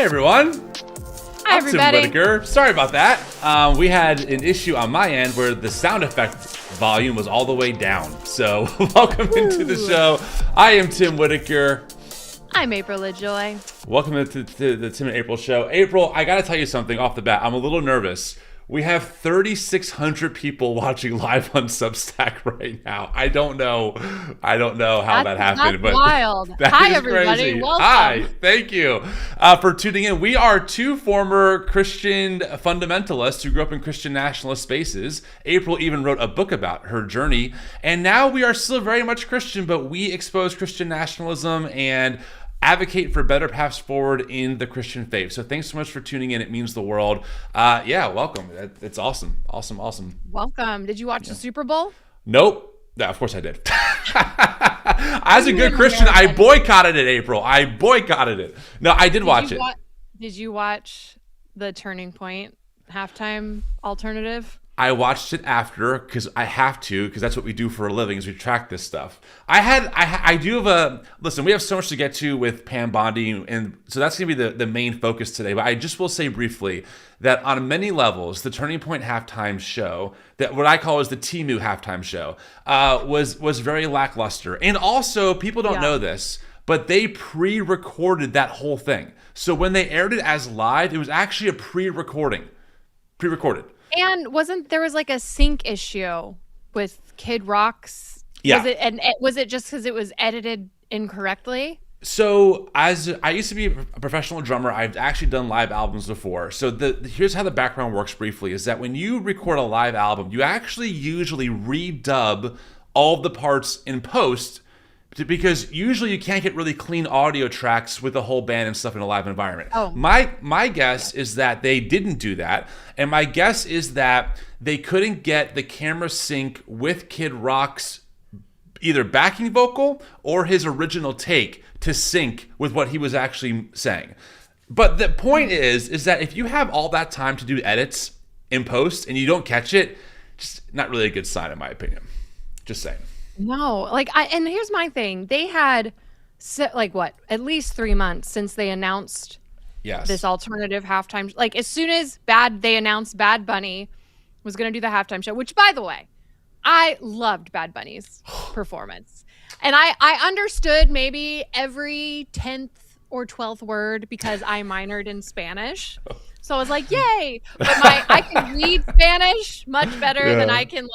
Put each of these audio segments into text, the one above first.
Hey everyone. Hi everybody. Tim Whitaker. Sorry about that. We had an issue on my end where the sound effect volume was all the way down. So welcome into the show. I am Tim Whitaker. I'm April Ajoy. Welcome to the Tim and April show. April, I gotta tell you something off the bat. I'm a little nervous. We have 3,600 people watching live on Substack right now. I don't know how that happened, but wild. That Hi is everybody. Crazy. Welcome. Hi, thank you for tuning in. We are two former Christian fundamentalists who grew up in Christian nationalist spaces. April even wrote a book about her journey, and now we are still very much Christian, but we expose Christian nationalism and advocate for better paths forward in the Christian faith. So thanks so much for tuning in. It means the world. Welcome. It's awesome. Awesome. Welcome. Did you watch the Super Bowl? Nope. Yeah, of course I did. As a good Christian, I boycotted it, April. I boycotted it. No, I did watch it. Did you watch the Turning Point halftime alternative? I watched it after because I have to, because that's what we do for a living is we track this stuff. Listen, we have so much to get to with Pam Bondi, and so that's going to be the main focus today. But I just will say briefly that on many levels, the Turning Point halftime show, that what I call is the Temu halftime show, was very lackluster. And also, people don't know this, but they pre-recorded that whole thing. So when they aired it as live, it was actually a pre-recorded. And there was like a sync issue with Kid Rock's? Yeah. Was it just because it was edited incorrectly? So as I used to be a professional drummer, I've actually done live albums before. So here's how the background works briefly, is that when you record a live album, you actually usually redub all of the parts in post, because usually you can't get really clean audio tracks with the whole band and stuff in a live environment. Oh. My guess is that they didn't do that. And my guess is that they couldn't get the camera sync with Kid Rock's either backing vocal or his original take to sync with what he was actually saying. But the point is that if you have all that time to do edits in post and you don't catch it, just not really a good sign in my opinion. Just saying. No, and here's my thing. They had at least 3 months since they announced this alternative halftime. Like as soon as they announced Bad Bunny was going to do the halftime show, which by the way, I loved Bad Bunny's performance. And I understood maybe every 10th or 12th word because I minored in Spanish. So I was like, yay. But I can read Spanish much better than I can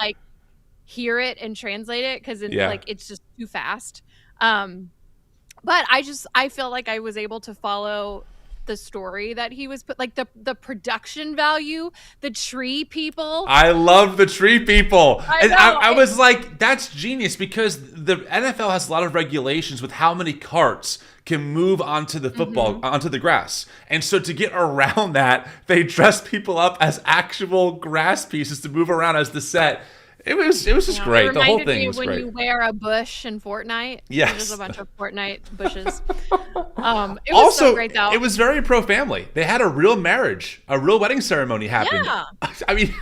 hear it and translate it because it's just too fast. But I feel like I was able to follow the story that he was put, the production value, the tree people. I love the tree people. I was like, that's genius, because the NFL has a lot of regulations with how many carts can move onto the football, onto the grass. And so to get around that, they dress people up as actual grass pieces to move around as the set. It was just great. The whole thing was great. When you wear a bush in Fortnite. Yes. There's a bunch of Fortnite bushes. It was also so great, though. It was very pro-family. They had a real marriage, a real wedding ceremony happened. Yeah. I mean,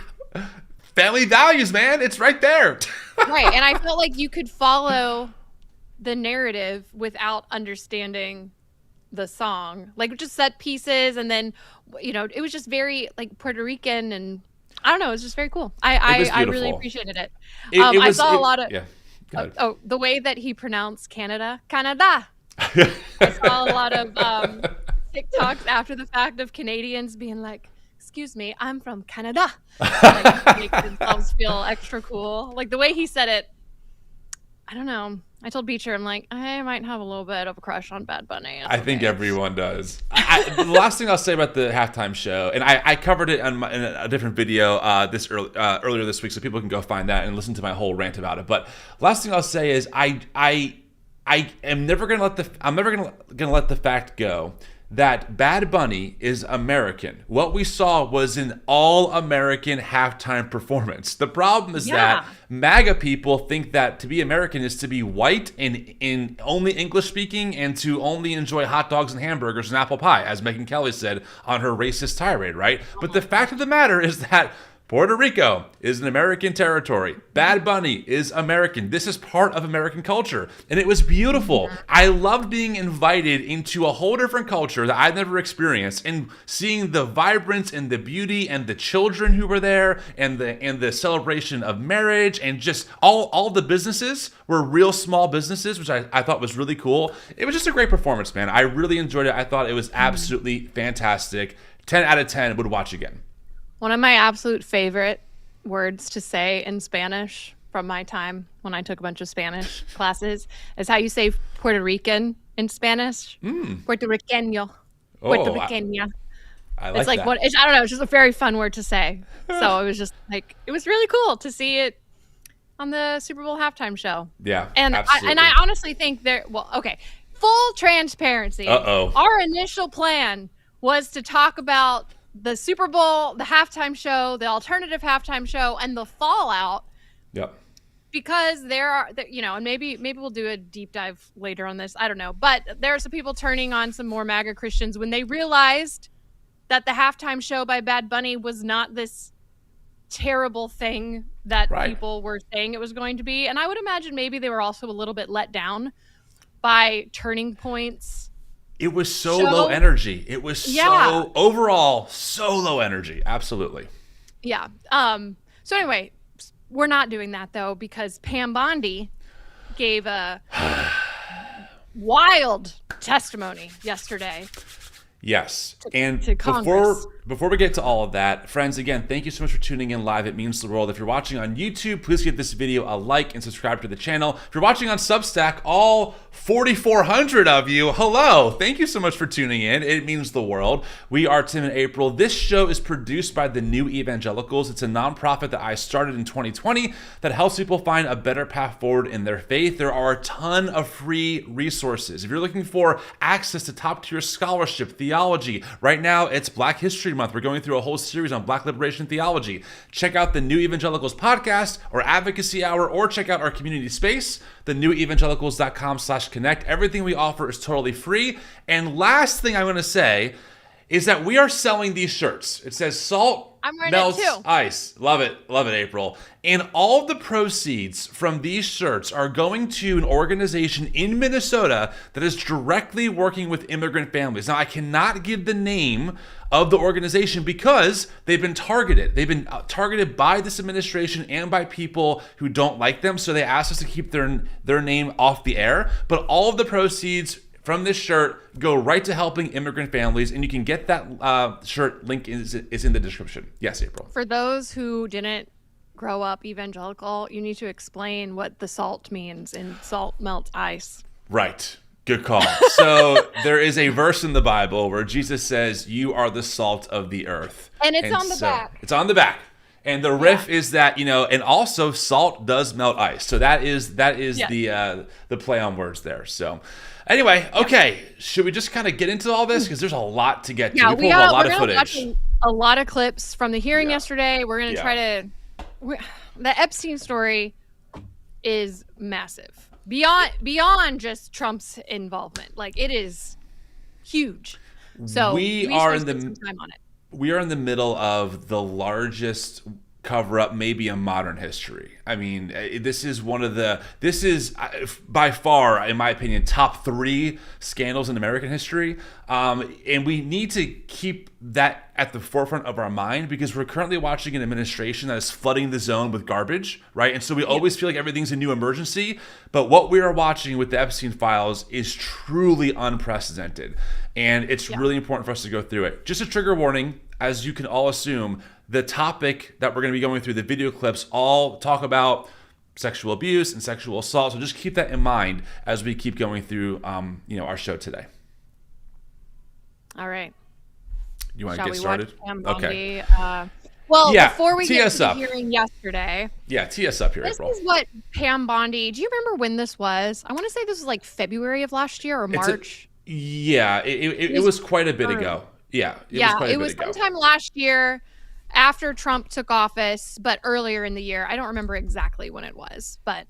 family values, man. It's right there. Right. And I felt like you could follow the narrative without understanding the song. Just set pieces. And then, it was just very Puerto Rican, and I don't know. It was just very cool. I really appreciated it. I saw a lot of the way that he pronounced Canada. I saw a lot of TikToks after the fact of Canadians being like, "Excuse me, I'm from Canada," make themselves feel extra cool. The way he said it, I don't know. I told Beecher, I'm like, I might have a little bit of a crush on Bad Bunny. I think everyone does. The last thing I'll say about the halftime show, and I covered it in a different video earlier this week, so people can go find that and listen to my whole rant about it. But last thing I'll say is I am never gonna let the fact go that Bad Bunny is American. What we saw was an all-American halftime performance. The problem is that MAGA people think that to be American is to be white and in only English speaking and to only enjoy hot dogs and hamburgers and apple pie, as Megyn Kelly said on her racist tirade, right? But the fact of the matter is that Puerto Rico is an American territory. Bad Bunny is American. This is part of American culture. And it was beautiful. I loved being invited into a whole different culture that I'd never experienced, and seeing the vibrance and the beauty and the children who were there, and the celebration of marriage, and just all the businesses were real small businesses, which I thought was really cool. It was just a great performance, man. I really enjoyed it. I thought it was absolutely fantastic. 10 out of 10 would watch again. One of my absolute favorite words to say in Spanish from my time when I took a bunch of Spanish classes is how you say Puerto Rican in Spanish. Puerto Riqueño. Puerto Riqueña. I like it's like that. I don't know. It's just a very fun word to say. So it was just like, it was really cool to see it on the Super Bowl halftime show. Yeah, and absolutely. I honestly think full transparency. Our initial plan was to talk about the Super Bowl, the halftime show, the alternative halftime show, and the fallout. Yep. Because and maybe we'll do a deep dive later on this. I don't know. But there are some people turning on some more MAGA Christians when they realized that the halftime show by Bad Bunny was not this terrible thing that people were saying it was going to be. And I would imagine maybe they were also a little bit let down by Turning Point's It was so low energy. It was overall so low energy. Absolutely. Yeah. So anyway, we're not doing that though, because Pam Bondi gave a wild testimony yesterday. Yes. To Congress. Before we get to all of that, friends, again, thank you so much for tuning in live. It means the world. If you're watching on YouTube, please give this video a like and subscribe to the channel. If you're watching on Substack, all 4,400 of you, hello. Thank you so much for tuning in. It means the world. We are Tim and April. This show is produced by the New Evangelicals. It's a nonprofit that I started in 2020 that helps people find a better path forward in their faith. There are a ton of free resources. If you're looking for access to top-tier scholarship, theology, right now it's Black History Month. We're going through a whole series on Black liberation theology. Check out the New Evangelicals podcast or Advocacy Hour, or check out our community space, thenewevangelicals.com/connect. Everything we offer is totally free. And last thing I'm going to say is that we are selling these shirts. It says salt melts ice. Love it, April. And all of the proceeds from these shirts are going to an organization in Minnesota that is directly working with immigrant families. Now, I cannot give the name of the organization because they've been targeted. They've been targeted by this administration and by people who don't like them. So they asked us to keep their name off the air. But all of the proceeds from this shirt go right to helping immigrant families, and you can get that shirt link is in the description. Yes, April. For those who didn't grow up evangelical, you need to explain what the salt means in salt melts ice. Right. Good call. So there is a verse in the Bible where Jesus says, "You are the salt of the earth." And it's on the back. It's on the back. And the riff is that, and also salt does melt ice. So that is the play on words there. So anyway, okay. Should we just kind of get into all this? Because there's a lot to get to. Yeah, we pulled a lot of footage. Watching a lot of clips from the hearing yesterday. We're going to try to... The Epstein story is massive. Beyond just Trump's involvement. Like, it is huge. So we are spend some time on it. We are in the middle of the largest cover-up maybe in modern history. I mean, this is by far, in my opinion, top 3 scandals in American history. And we need to keep that at the forefront of our mind, because we're currently watching an administration that is flooding the zone with garbage, right? And so we always feel like everything's a new emergency. But what we are watching with the Epstein files is truly unprecedented. And it's really important for us to go through it. Just a trigger warning, as you can all assume, the topic that we're going to be going through, the video clips, all talk about sexual abuse and sexual assault. So just keep that in mind as we keep going through, our show today. All right. You want to get started? Okay. Before we get to the hearing yesterday. Yeah, tee us up here, April. This is what Pam Bondi, do you remember when this was? I want to say this was like February of last year or March. It was quite a bit ago. It was sometime last year after Trump took office, but earlier in the year. I don't remember exactly when it was, but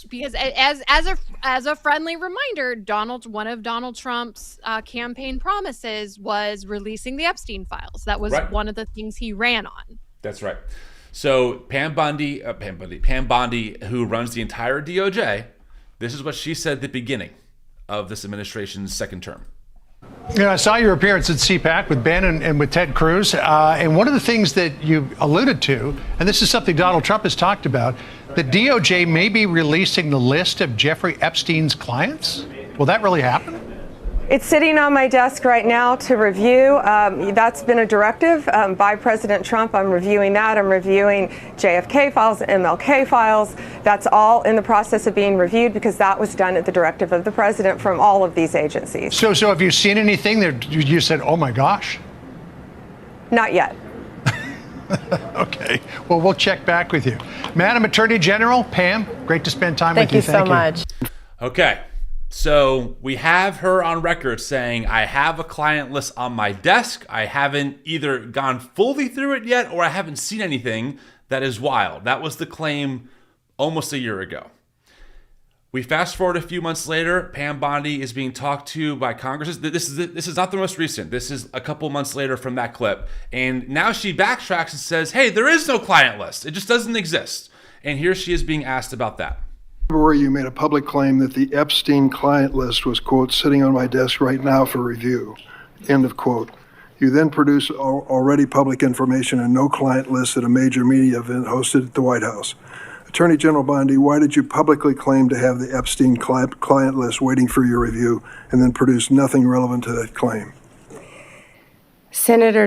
because as a friendly reminder, one of Donald Trump's campaign promises was releasing the Epstein files. That was one of the things he ran on. That's right. So Pam Bondi, who runs the entire DOJ, this is what she said at the beginning of this administration's second term. Yeah, I saw your appearance at CPAC with Ben and with Ted Cruz. And one of the things that you alluded to, and this is something Donald Trump has talked about, the DOJ may be releasing the list of Jeffrey Epstein's clients. Will that really happen? It's sitting on my desk right now to review. That's been a directive by President Trump. I'm reviewing that. I'm reviewing JFK files, MLK files. That's all in the process of being reviewed because that was done at the directive of the president from all of these agencies. So have you seen anything that you said, oh my gosh? Not yet. Okay. Well, we'll check back with you. Madam Attorney General, Pam, great to spend time with you. Thank you so much. Okay. So we have her on record saying, I have a client list on my desk. I haven't either gone fully through it yet, or I haven't seen anything that is wild. That was the claim almost a year ago. We fast forward a few months later, Pam Bondi is being talked to by Congress. This is not the most recent. This is a couple months later from that clip. And now she backtracks and says, hey, there is no client list. It just doesn't exist. And here she is being asked about that. February, you made a public claim that the Epstein client list was, quote, sitting on my desk right now for review, end of quote. You then produced already public information and no client list at a major media event hosted at the White House. Attorney General Bondi, why did you publicly claim to have the Epstein client list waiting for your review and then produce nothing relevant to that claim? Senator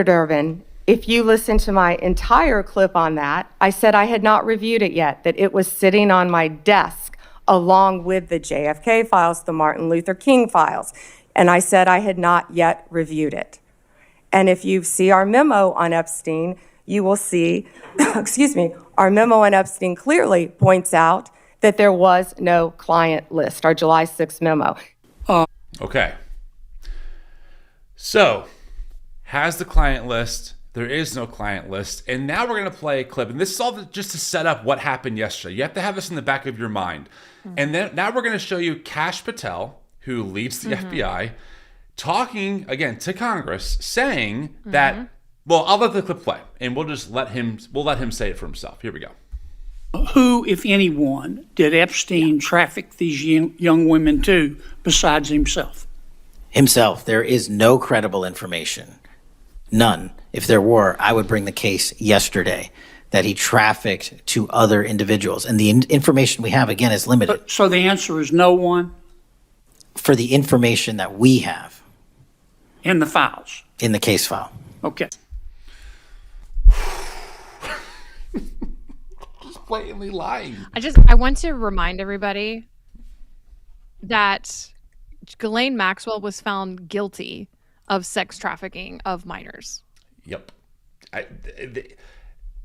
Durbin, if you listen to my entire clip on that, I said I had not reviewed it yet, that it was sitting on my desk along with the JFK files, the Martin Luther King files. And I said I had not yet reviewed it. And if you see our memo on Epstein, you will see, our memo on Epstein clearly points out that there was no client list, our July 6th memo. Okay. So, has the client list. There is no client list. And now we're going to play a clip. And this is all just to set up what happened yesterday. You have to have this in the back of your mind. And then now we're going to show you Kash Patel, who leads the FBI, talking, again, to Congress, saying that, well, I'll let the clip play. And we'll let him say it for himself. Here we go. Who, if anyone, did Epstein traffic these young women to besides himself? Himself. There is no credible information. None. If there were, I would bring the case yesterday that he trafficked to other individuals. And the information we have, again, is limited. So the answer is no one? For the information that we have. In the files? In the case file. Okay. Just blatantly lying. I want to remind everybody that Ghislaine Maxwell was found guilty of sex trafficking of minors. Yep.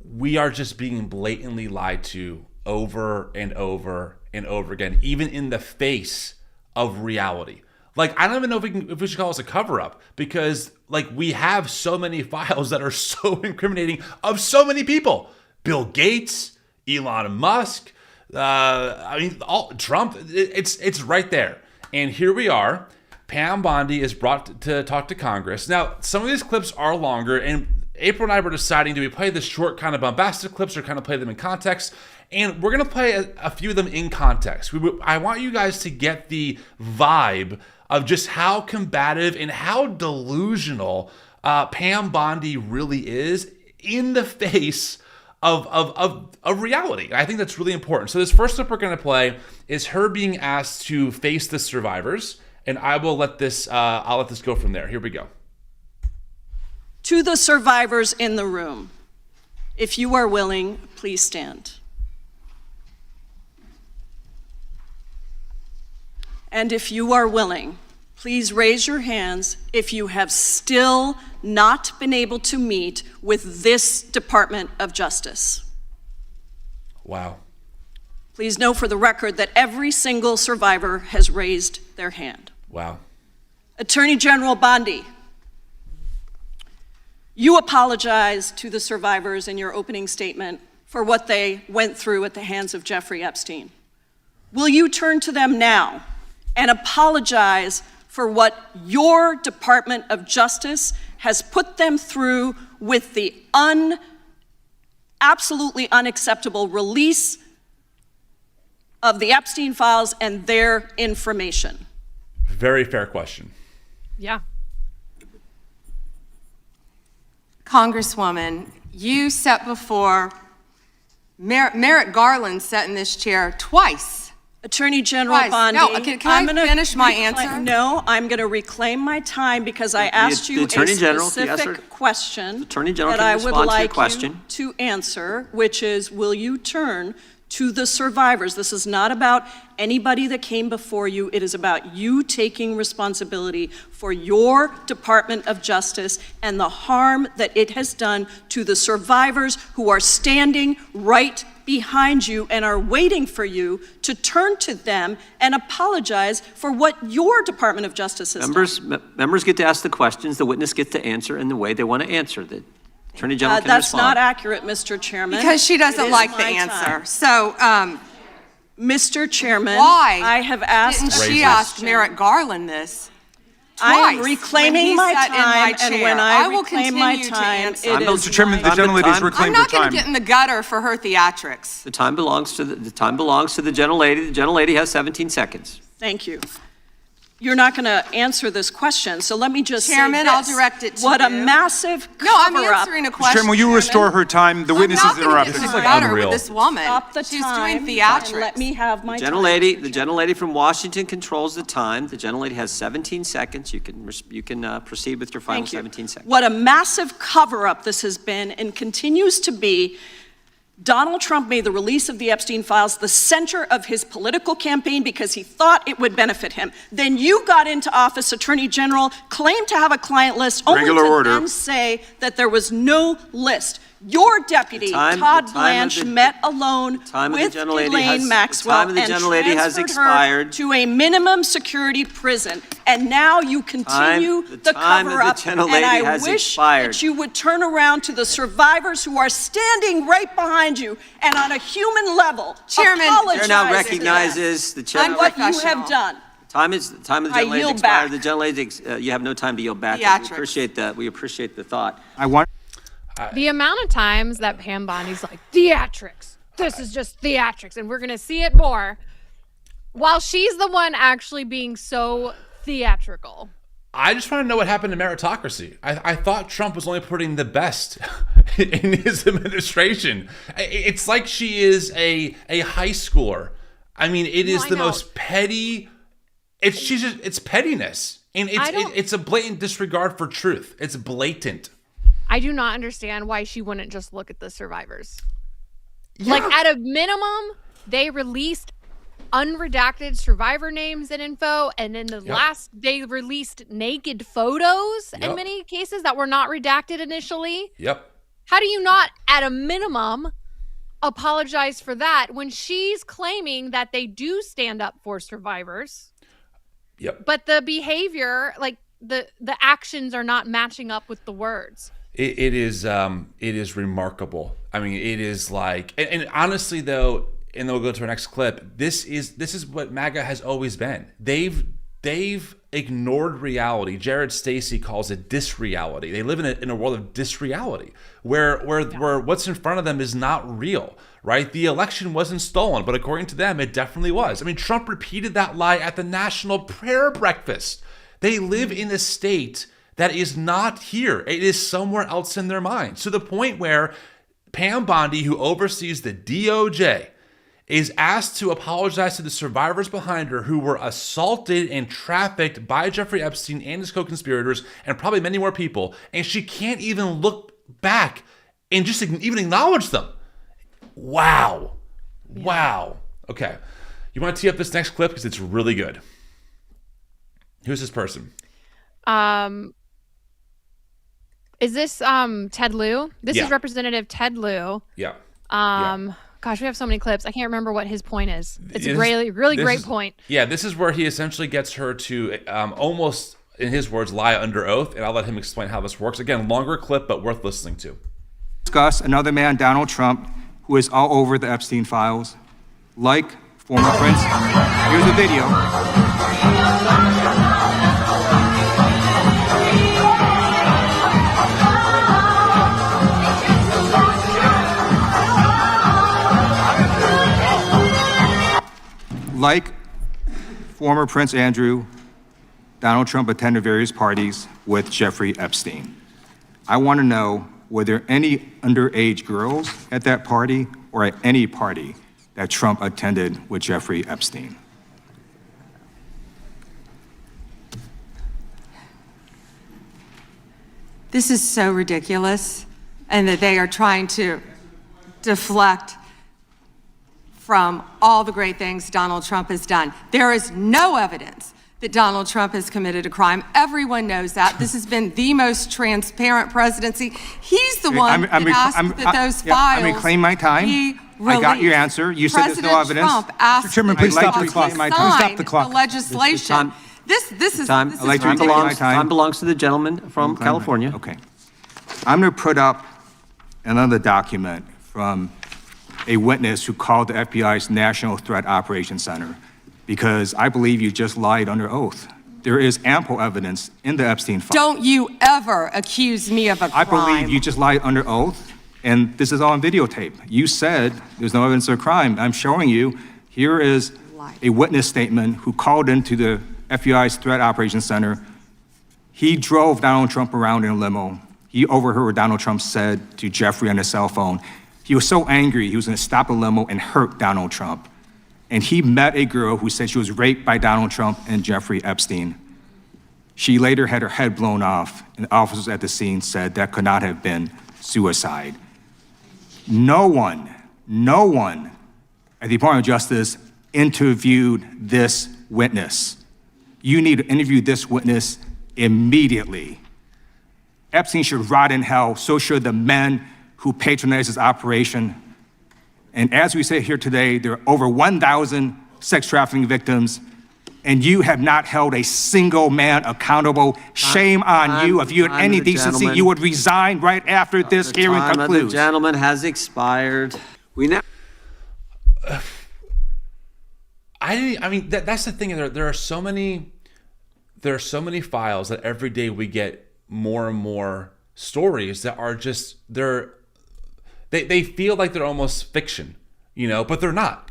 We are just being blatantly lied to over and over and over again, even in the face of reality. Like, I don't even know if we should call this a cover-up, because like we have so many files that are so incriminating of so many people. Bill Gates, Elon Musk, Trump. It's right there. And here we are. Pam Bondi is brought to talk to Congress. Now, some of these clips are longer, and April and I were deciding, do we play the short kind of bombastic clips or kind of play them in context? And we're going to play a few of them in context. I want you guys to get the vibe of just how combative and how delusional Pam Bondi really is in the face of reality. I think that's really important. So this first clip we're going to play is her being asked to face the survivors. And I'll let this go from there. Here we go. To the survivors in the room, if you are willing, please stand. And if you are willing, please raise your hands if you have still not been able to meet with this Department of Justice. Wow. Please know for the record that every single survivor has raised their hand. Wow. Attorney General Bondi, you apologized to the survivors in your opening statement for what they went through at the hands of Jeffrey Epstein. Will you turn to them now and apologize for what your Department of Justice has put them through with the absolutely unacceptable release of the Epstein files and their information? Very fair question. Yeah. Congresswoman, you sat before Merrick Garland sat in this chair twice. Attorney General Twice. Bondi. No, can I finish my answer? No, I'm going to reclaim my time because I asked you a specific question that I would like you to answer, which is, will you turn to the survivors? This is not about anybody that came before you. It is about you taking responsibility for your Department of Justice and the harm that it has done to the survivors who are standing right behind you and are waiting for you to turn to them and apologize for what your Department of Justice has done. Members get to ask the questions, the witness gets to answer in the way they want to answer. The Attorney General can that's respond. not accurate, Mr. Chairman. Because she doesn't like the answer. Time. So, Mr. Chairman, why I have asked. Didn't she ask Merrick Garland this? I am reclaiming my time, and when I reclaim my time, it is Mr. Chairman, the gentlelady's reclaimed her time. I'm not going to get in the gutter for her theatrics. The time belongs to the gentlelady. The gentlelady has 17 seconds. Thank you. You're not going to answer this question, so let me just Chairman, say I'll this. direct it to What you. a massive cover-up. No, I'm answering a question. Chairman, will you restore her time? The witness is interrupted. I'm not going to get in the gutter with this woman. Stop the She's time doing theatrics. and let me have my time. The gentlelady from Washington controls the time. The gentlelady has 17 seconds. You can proceed with your final 17 seconds. What a massive cover-up this has been and continues to be. Donald Trump made the release of the Epstein files the center of his political campaign because he thought it would benefit him. Then you got into office, Attorney General, claimed to have a client list, only to then say that there was no list. Your deputy, Todd Blanche, met alone with Elaine Maxwell and transferred her to a minimum security prison. And now you continue the cover-up, and I wish that you would turn around to the survivors who are standing right behind you and on a human level apologize now recognizes the chair on what you have done. Time of the gentlelady expired. The gentlelady, you have no time to yield back. We appreciate the thought. The amount of times that Pam Bondi's like, theatrics, this is just theatrics, and we're going to see it more, while she's the one actually being so theatrical. I just want to know what happened to meritocracy. I thought Trump was only putting the best in his administration. It's like she is a high schooler. I mean, it is the most petty. It's pettiness. And it's a blatant disregard for truth. It's blatant. I do not understand why she wouldn't just look at the survivors. Yeah. Like, at a minimum, they released unredacted survivor names and info, and in the last, they released naked photos in many cases that were not redacted initially. Yep. How do you not, at a minimum, apologize for that when she's claiming that they do stand up for survivors? Yep. But the behavior, like the actions are not matching up with the words. It is remarkable. I mean, it is like, and honestly though, and then we'll go to our next clip. This is what MAGA has always been. They've ignored reality. Jared Stacy calls it disreality. They live in a world of disreality where what's in front of them is not real, right? The election wasn't stolen, but according to them, it definitely was. I mean, Trump repeated that lie at the National Prayer Breakfast. They live in a state that is not here. It is somewhere else in their mind. To the point where Pam Bondi, who oversees the DOJ, is asked to apologize to the survivors behind her who were assaulted and trafficked by Jeffrey Epstein and his co-conspirators and probably many more people. And she can't even look back and just even acknowledge them. Wow. Yeah. Wow. Okay. You want to tee up this next clip because it's really good. Who's this person? Is this Ted Lieu? This is Representative Ted Lieu. Yeah. Gosh, we have so many clips. I can't remember what his point is. It's a really great point. Yeah, this is where he essentially gets her to almost, in his words, lie under oath, and I'll let him explain how this works. Again, longer clip, but worth listening to. Discuss another man, Donald Trump, who is all over the Epstein files, like former Prince. Here's the video. Like former Prince Andrew, Donald Trump attended various parties with Jeffrey Epstein. I want to know, were there any underage girls at that party or at any party that Trump attended with Jeffrey Epstein? This is so ridiculous, and that they are trying to deflect from all the great things Donald Trump has done. There is no evidence that Donald Trump has committed a crime. Everyone knows that. This has been the most transparent presidency. He's the one that asked that those files I'm reclaiming my time. be I got your released. answer. You said there's no evidence. Trump asked Chairman, please Trump stop the to clock. sign Stop the clock. the legislation. This is Time. this I'd like is to reclaim ridiculous. my time. Time belongs to the gentleman from California. Okay. I'm going to put up another document from a witness who called the FBI's National Threat Operations Center because I believe you just lied under oath. There is ample evidence in the Epstein file. Don't you ever accuse me of a crime. I believe you just lied under oath, and this is all on videotape. You said there's no evidence of a crime. I'm showing you, here is a witness statement who called into the FBI's Threat Operations Center. He drove Donald Trump around in a limo. He overheard what Donald Trump said to Jeffrey on his cell phone. He was so angry, he was going to stop the limo and hurt Donald Trump. And he met a girl who said she was raped by Donald Trump and Jeffrey Epstein. She later had her head blown off, and officers at the scene said that could not have been suicide. No one at the Department of Justice interviewed this witness. You need to interview this witness immediately. Epstein should rot in hell, so should the men who patronized his operation. And as we say here today, there are over 1,000 sex trafficking victims, and you have not held a single man accountable. Shame on you. If you had any decency, you would resign right after this hearing concludes. The gentleman has expired. We now. I mean, that's the thing. There are so many files that every day we get more and more stories that are just they feel like they're almost fiction, but they're not.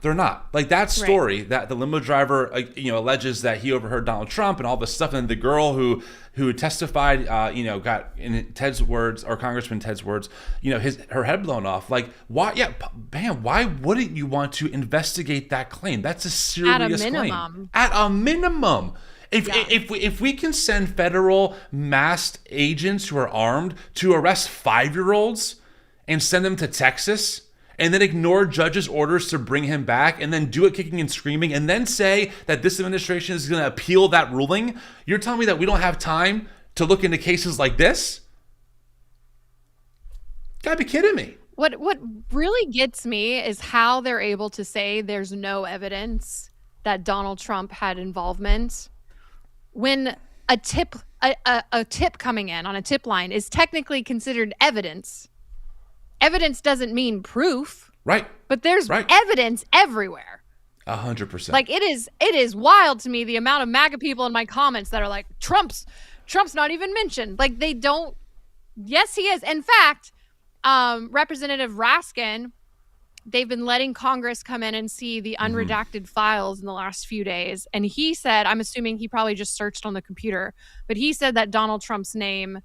Like that story that the limo driver alleges that he overheard Donald Trump and all this stuff, and the girl who testified got, in Ted's words, or Congressman Ted's words, her head blown off. Like, why? Yeah, Bam, why wouldn't you want to investigate that claim? That's a serious claim. At a minimum. If we can send federal masked agents who are armed to arrest 5-year-olds and send them to Texas, and then ignore judges' orders to bring him back, and then do it kicking and screaming, and then say that this administration is going to appeal that ruling, you're telling me that we don't have time to look into cases like this? You gotta be kidding me. What really gets me is how they're able to say there's no evidence that Donald Trump had involvement when a tip coming in on a tip line is technically considered evidence. Evidence doesn't mean proof. Right. But there's evidence everywhere. 100%. Like it is wild to me the amount of MAGA people in my comments that are like, Trump's not even mentioned. Like they don't. Yes, he is. In fact, Representative Raskin, they've been letting Congress come in and see the unredacted files in the last few days. And he said, I'm assuming he probably just searched on the computer, but he said that Donald Trump's name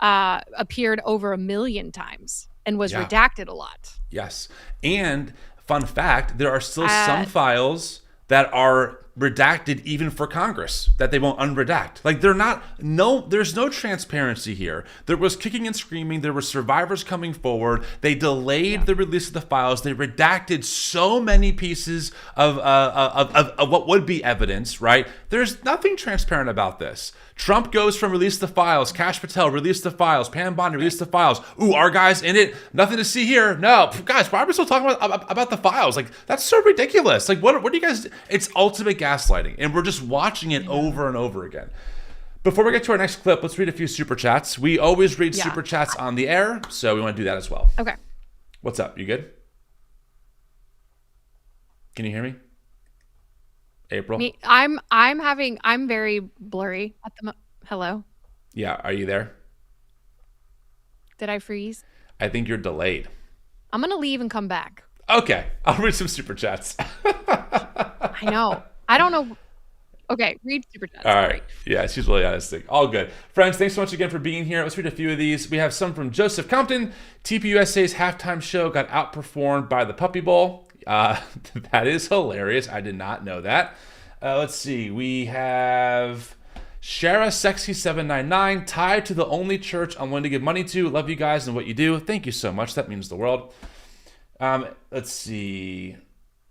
appeared over 1 million times and was redacted a lot. Yes. And fun fact, there are still some files that are redacted even for Congress that they won't unredact. Like there's no transparency here. There was kicking and screaming. There were survivors coming forward. They delayed the release of the files. They redacted so many pieces of what would be evidence, right? There's nothing transparent about this. Trump goes from release the files, Kash Patel release the files, Pam Bondi release the files. Ooh, our guy's in it. Nothing to see here. No, guys, why are we still talking about the files? Like that's so ridiculous. Like what do you guys? It's ultimate gaslighting, and we're just watching it over and over again. Before we get to our next clip, let's read a few super chats. We always read super chats on the air, so we want to do that as well. Okay. What's up? You good? Can you hear me? April? I'm very blurry at the Hello? Yeah, are you there? Did I freeze? I think you're delayed. I'm going to leave and come back. Okay, I'll read some super chats. I I know. I don't know. Okay, read super chats. All right. Yeah, she's really honest. All good. Friends, thanks so much again for being here. Let's read a few of these. We have some from Joseph Compton. TPUSA's halftime show got outperformed by the Puppy Bowl. That is hilarious. I did not know that. Let's see. We have Shara Sexy 799, tied to the only church I'm willing to give money to. Love you guys and what you do. Thank you so much. That means the world. Let's see.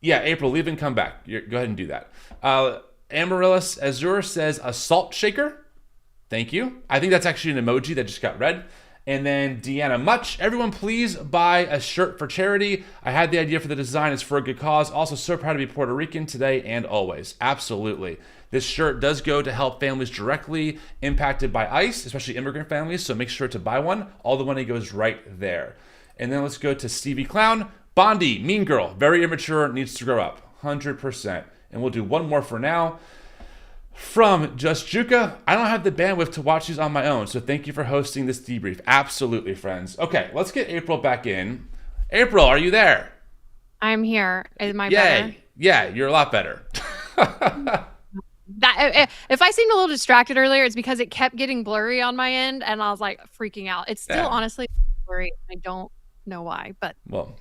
Yeah, April, leave and come back. Go ahead and do that. Amaryllis Azure says a salt shaker. Thank you. I think that's actually an emoji that just got read. And then Deanna Much, everyone please buy a shirt for charity. I had the idea for the design. It's for a good cause. Also so proud to be Puerto Rican today and always. Absolutely. This shirt does go to help families directly impacted by ICE, especially immigrant families. So make sure to buy one. All the money goes right there. And then let's go to Stevie Clown. Bondi, mean girl, very immature, needs to grow up. 100%. And we'll do one more for now. From Just Juka, I don't have the bandwidth to watch these on my own, so thank you for hosting this debrief. Absolutely, friends. Okay, let's get April back in. April, are you there? I'm here. Am I better? Yeah, you're a lot better. If I seemed a little distracted earlier, it's because it kept getting blurry on my end, and I was like freaking out. It's still honestly blurry. I don't know why, but well.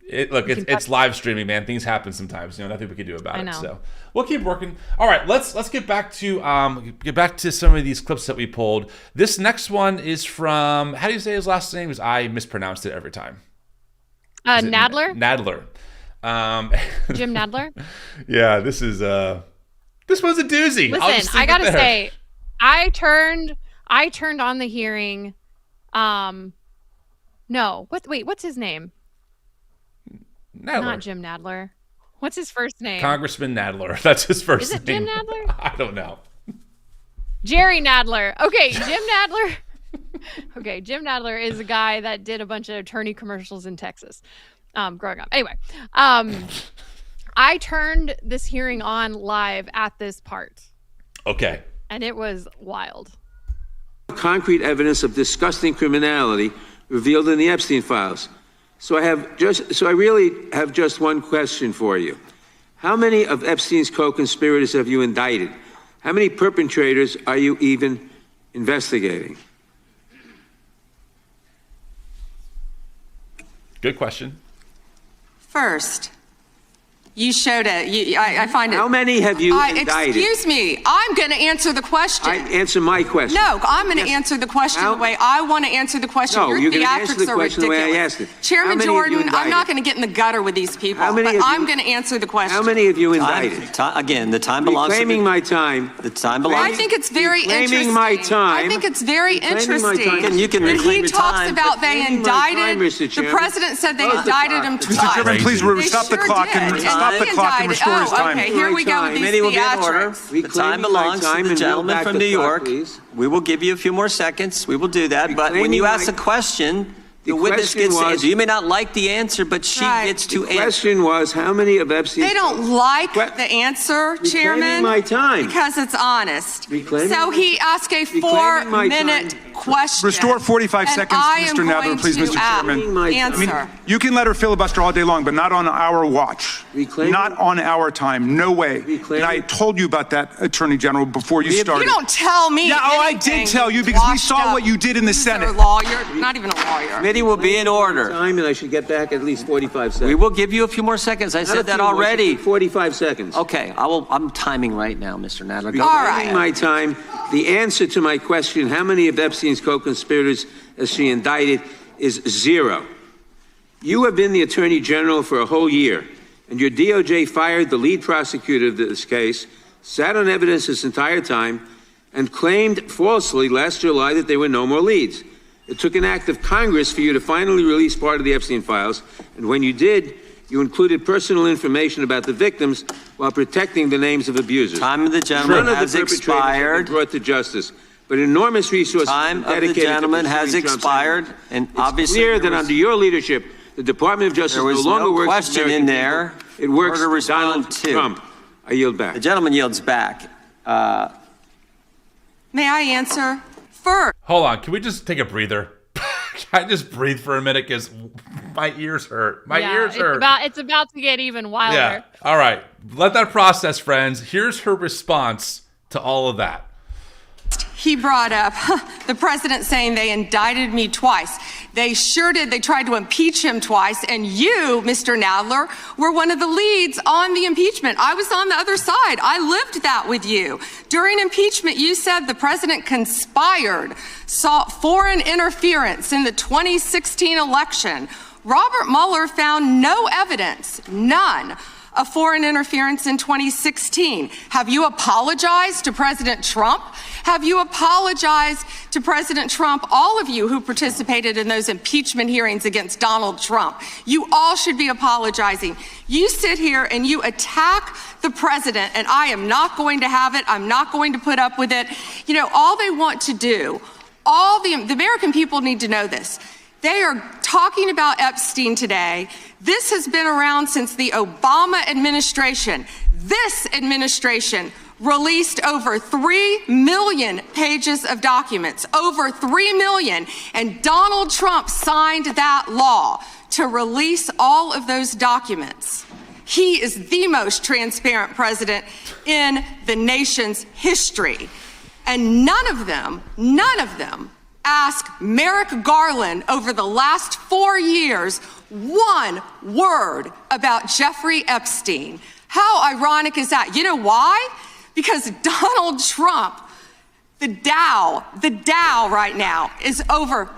It's live streaming, man. Things happen sometimes. Nothing we can do about it. So we'll keep working. All right, let's get back to some of these clips that we pulled. This next one is from, how do you say his last name? Because I mispronounced it every time. Nadler. Nadler. Jim Nadler. Yeah, this was a doozy. Listen, I gotta say, I turned on the hearing. No, what's his name? Nadler. Not Jim Nadler. What's his first name? Congressman Nadler. That's his first name. Is it Jim Nadler? I don't know. Jerry Nadler. Okay, Jim Nadler. Okay, Jim Nadler is a guy that did a bunch of attorney commercials in Texas growing up. Anyway, I turned this hearing on live at this part. Okay. And it was wild. Concrete evidence of disgusting criminality revealed in the Epstein files. So I really have just one question for you. How many of Epstein's co-conspirators have you indicted? How many perpetrators are you even investigating? Good question. First, you showed it. I find it. How many have you indicted? Excuse me. I'm going to answer the question. Answer my question. No, I'm going to answer the question the way I want to answer the question. No, Your you're going to answer the question the way I asked it. Chairman Jordan, I'm not going to get in the gutter with these people, but I'm going to answer the question. How many have you indicted? Again, the time belongs to Reclaiming my time. The time belongs. I think it's very interesting. Reclaiming my time. I think it's very interesting. You can reclaim your time. He talks about they indicted. The president said they indicted him twice. Mr. Chairman, please stop the clock and restore his time. Okay, here we go with these theatrics. The time belongs to the gentleman from New York. We will give you a few more seconds. We will do that. But when you ask a question, the witness gets to answer. You may not like the answer, but she gets to answer. The question was, how many of Epstein's... They don't like the answer, Chairman. Reclaiming my time. Because it's honest. So he asked a 4-minute question. Restore 45 seconds, Mr. Nadler, please, Mr. Chairman. Answer. You can let her filibuster all day long, but not on our watch. Not on our time. No way. And I told you about that, Attorney General, before you started. You don't tell me anything. I did tell you because we saw what you did in the Senate. You're a lawyer, not even a lawyer. Committee will be in order. Time, and I should get back at least 45 seconds. We will give you a few more seconds. I said that already. 45 seconds. Okay, I'm timing right now, Mr. Nadler. Go. All right. My time. The answer to my question, how many of Epstein's co-conspirators has she indicted, is 0. You have been the Attorney General for a whole year, and your DOJ fired the lead prosecutor of this case, sat on evidence this entire time, and claimed falsely last July that there were no more leads. It took an act of Congress for you to finally release part of the Epstein files, and when you did, you included personal information about the victims while protecting the names of abusers. Time of the gentleman has expired. Brought to justice, but enormous resources. Time of the gentleman has expired, and obviously it's clear that under your leadership, the Department of Justice no longer works. Question in there. It works for Donald Trump. I yield back. The gentleman yields back. May I answer first? Hold on. Can we just take a breather? Can I just breathe for a minute because my ears hurt. My ears hurt. It's about to get even wilder. Yeah. All right. Let that process, friends. Here's her response to all of that. He brought up the president saying they indicted me twice. They sure did. They tried to impeach him twice. And you, Mr. Nadler, were one of the leads on the impeachment. I was on the other side. I lived that with you. During impeachment, you said the president conspired, sought foreign interference in the 2016 election. Robert Mueller found no evidence, none, of foreign interference in 2016. Have you apologized to President Trump? Have you apologized to President Trump, all of you who participated in those impeachment hearings against Donald Trump? You all should be apologizing. You sit here and you attack the president, and I am not going to have it. I'm not going to put up with it. You know, all they want to do, the American people need to know this. They are talking about Epstein today. This has been around since the Obama administration. This administration released over 3 million pages of documents, over 3 million. And Donald Trump signed that law to release all of those documents. He is the most transparent president in the nation's history. And none of them ask Merrick Garland over the last 4 years one word about Jeffrey Epstein. How ironic is that? You know why? Because Donald Trump, the Dow right now is over.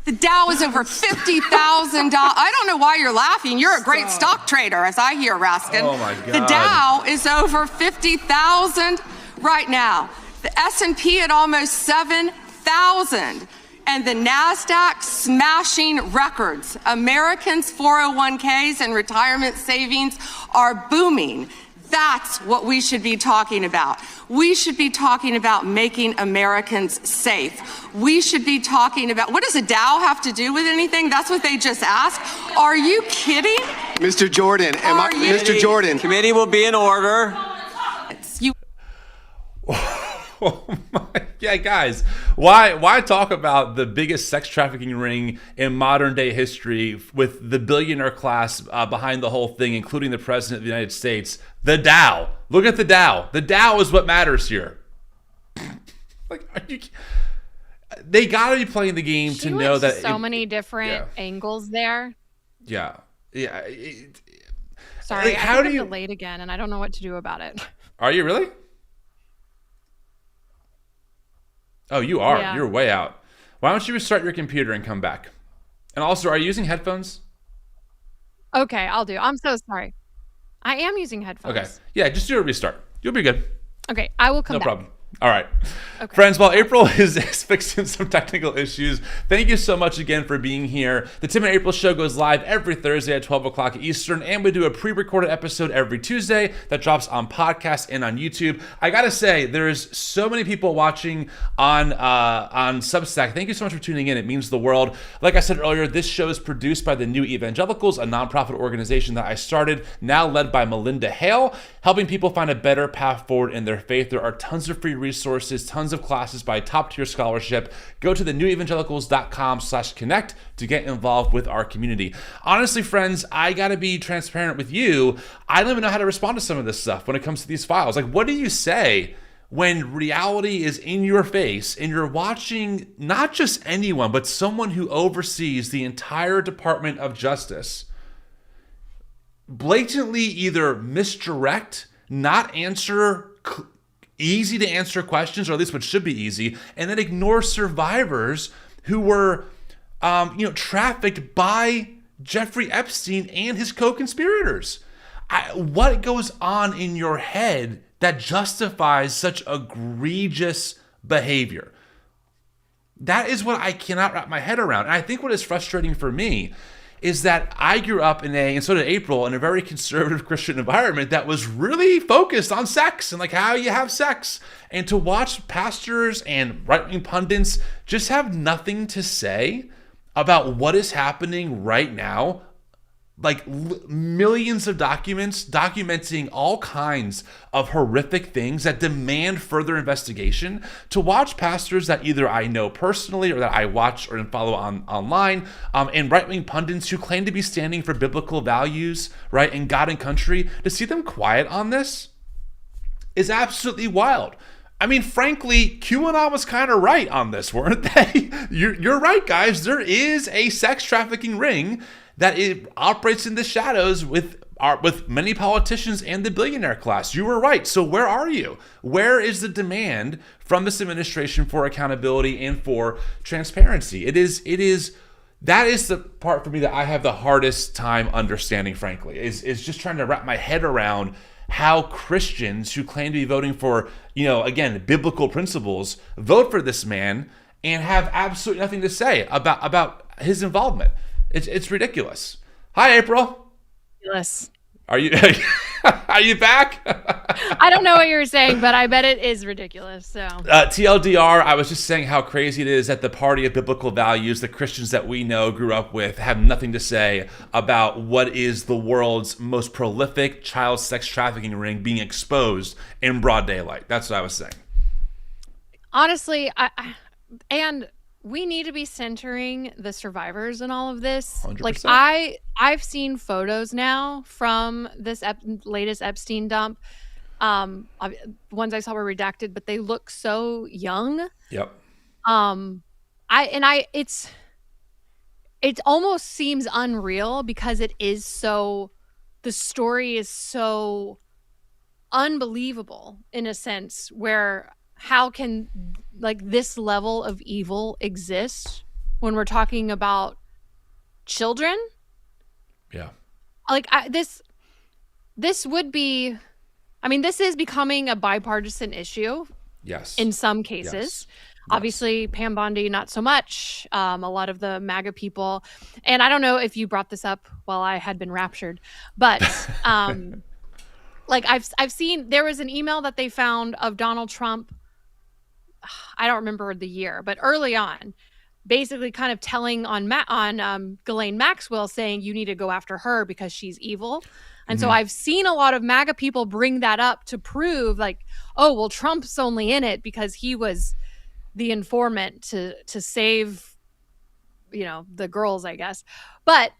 The Dow is over $50,000. I don't know why you're laughing. You're a great stock trader, as I hear, Raskin. Oh my God. The Dow is over 50,000 right now. The S&P at almost 7,000. And the NASDAQ smashing records. Americans' 401ks and retirement savings are booming. That's what we should be talking about. We should be talking about making Americans safe. We should be talking about, what does a Dow have to do with anything? That's what they just asked. Are you kidding? Mr. Jordan, Mr. Jordan. Committee will be in order. Oh my, yeah, guys, why talk about the biggest sex trafficking ring in modern day history with the billionaire class behind the whole thing, including the president of the United States? The Dow. Look at the Dow. The Dow is what matters here. They got to be playing the game to know that so many different angles there. Yeah. Sorry, I'm delayed again, and I don't know what to do about it. Are you really? Oh, you are. Yeah. You're way out. Why don't you restart your computer and come back? And also, are you using headphones? Okay, I'll do. I'm so sorry. I am using headphones. Okay. Yeah, just do a restart. You'll be good. Okay, I will come back. No problem. All right. Okay. Friends, while April is fixing some technical issues, thank you so much again for being here. The Tim and April Show goes live every Thursday at 12 o'clock Eastern, and we do a pre-recorded episode every Tuesday that drops on podcast and on YouTube. I gotta say, there's so many people watching on Substack. Thank you so much for tuning in. It means the world. Like I said earlier, this show is produced by the New Evangelicals, a nonprofit organization that I started, now led by Melinda Hale, helping people find a better path forward in their faith. There are tons of free resources, tons of classes by top-tier scholarship. Go to thenewevangelicals.com/connect to get involved with our community. Honestly, friends, I gotta be transparent with you. I don't even know how to respond to some of this stuff when it comes to these files. Like, what do you say when reality is in your face and you're watching not just anyone, but someone who oversees the entire Department of Justice blatantly either misdirect, not answer easy to answer questions, or at least what should be easy, and then ignore survivors who were, trafficked by Jeffrey Epstein and his co-conspirators? What goes on in your head that justifies such egregious behavior? That is what I cannot wrap my head around. And I think what is frustrating for me is that I grew up and so did April, in a very conservative Christian environment that was really focused on sex and like how you have sex. And to watch pastors and right-wing pundits just have nothing to say about what is happening right now like millions of documents documenting all kinds of horrific things that demand further investigation, to watch pastors that either I know personally or that I watch or follow online, and right-wing pundits who claim to be standing for biblical values, right, and God and country, to see them quiet on this is absolutely wild. I mean, frankly, QAnon was kind of right on this, weren't they? You're right, guys. There is a sex trafficking ring that it operates in the shadows with many politicians and the billionaire class. You were right. So where are you? Where is the demand from this administration for accountability and for transparency? That is the part for me that I have the hardest time understanding, frankly, is just trying to wrap my head around how Christians who claim to be voting for, again, biblical principles, vote for this man and have absolutely nothing to say about his involvement. It's ridiculous. Hi, April. Ridiculous. Are you back? I don't know what you were saying, but I bet it is ridiculous. So TLDR, I was just saying how crazy it is that the party of biblical values, the Christians that we know, grew up with, have nothing to say about what is the world's most prolific child sex trafficking ring being exposed in broad daylight. That's what I was saying. Honestly, and we need to be centering the survivors in all of this. 100%. Like I've seen photos now from this latest Epstein dump. Ones I saw were redacted, but they look so young. Yep. It almost seems unreal because it is so, the story is so unbelievable in a sense, where how can like this level of evil exist when we're talking about children? Yeah. Like this would be, I mean, this is becoming a bipartisan issue. Yes. In some cases. Yes. Obviously, Pam Bondi, not so much. A lot of the MAGA people. And I don't know if you brought this up while I had been raptured, but like I've seen, there was an email that they found of Donald Trump. I don't remember the year, but early on, basically kind of telling on Ghislaine Maxwell, saying you need to go after her because she's evil. And so I've seen a lot of MAGA people bring that up to prove like, oh, well, Trump's only in it because he was the informant to save, the girls, I guess. But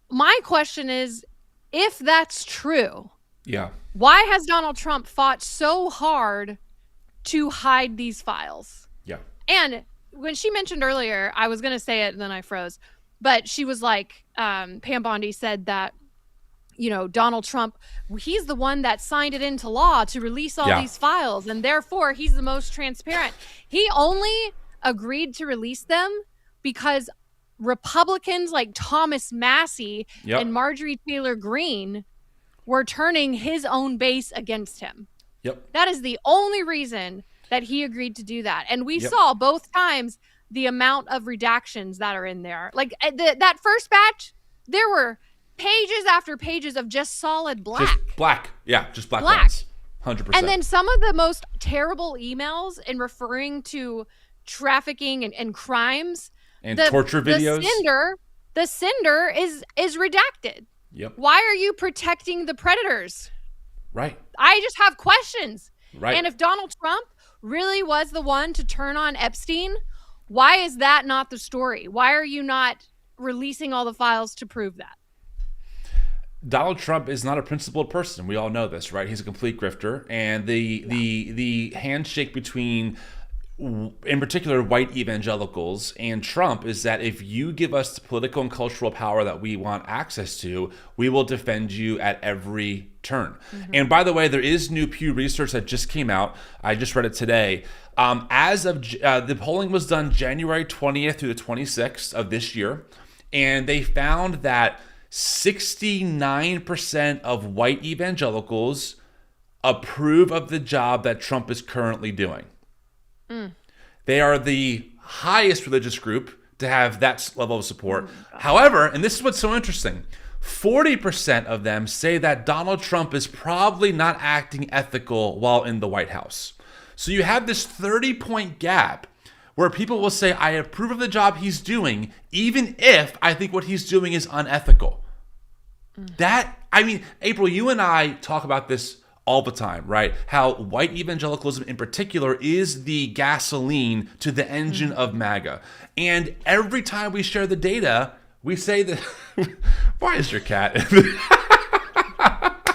my question is, if that's true, yeah, why has Donald Trump fought so hard to hide these files? Yeah. And when she mentioned earlier, I was going to say it and then I froze, but she was like, Pam Bondi said that, Donald Trump, he's the one that signed it into law to release all these files, and therefore he's the most transparent. He only agreed to release them because Republicans like Thomas Massie and Marjorie Taylor Greene were turning his own base against him. Yep. That is the only reason that he agreed to do that. And we saw both times the amount of redactions that are in there. Like that first batch, there were pages after pages of just solid black. Just black. Yeah, just black lines. 100%. And then some of the most terrible emails in referring to trafficking and crimes. And torture videos. The sender is redacted. Yep. Why are you protecting the predators? Right. I just have questions. Right. And if Donald Trump really was the one to turn on Epstein, why is that not the story? Why are you not releasing all the files to prove that? Donald Trump is not a principled person. We all know this, right? He's a complete grifter. And the handshake between, in particular, white evangelicals and Trump is that if you give us the political and cultural power that we want access to, we will defend you at every turn. And by the way, there is new Pew research that just came out. I just read it today. As of the polling was done January 20th through the 26th of this year, and they found that 69% of white evangelicals approve of the job that Trump is currently doing. They are the highest religious group to have that level of support. However, and this is what's so interesting, 40% of them say that Donald Trump is probably not acting ethical while in the White House. So you have this 30-point gap where people will say, I approve of the job he's doing, even if I think what he's doing is unethical. April, you and I talk about this all the time, right? How white evangelicalism in particular is the gasoline to the engine of MAGA. And every time we share the data, we say that... Why is your cat...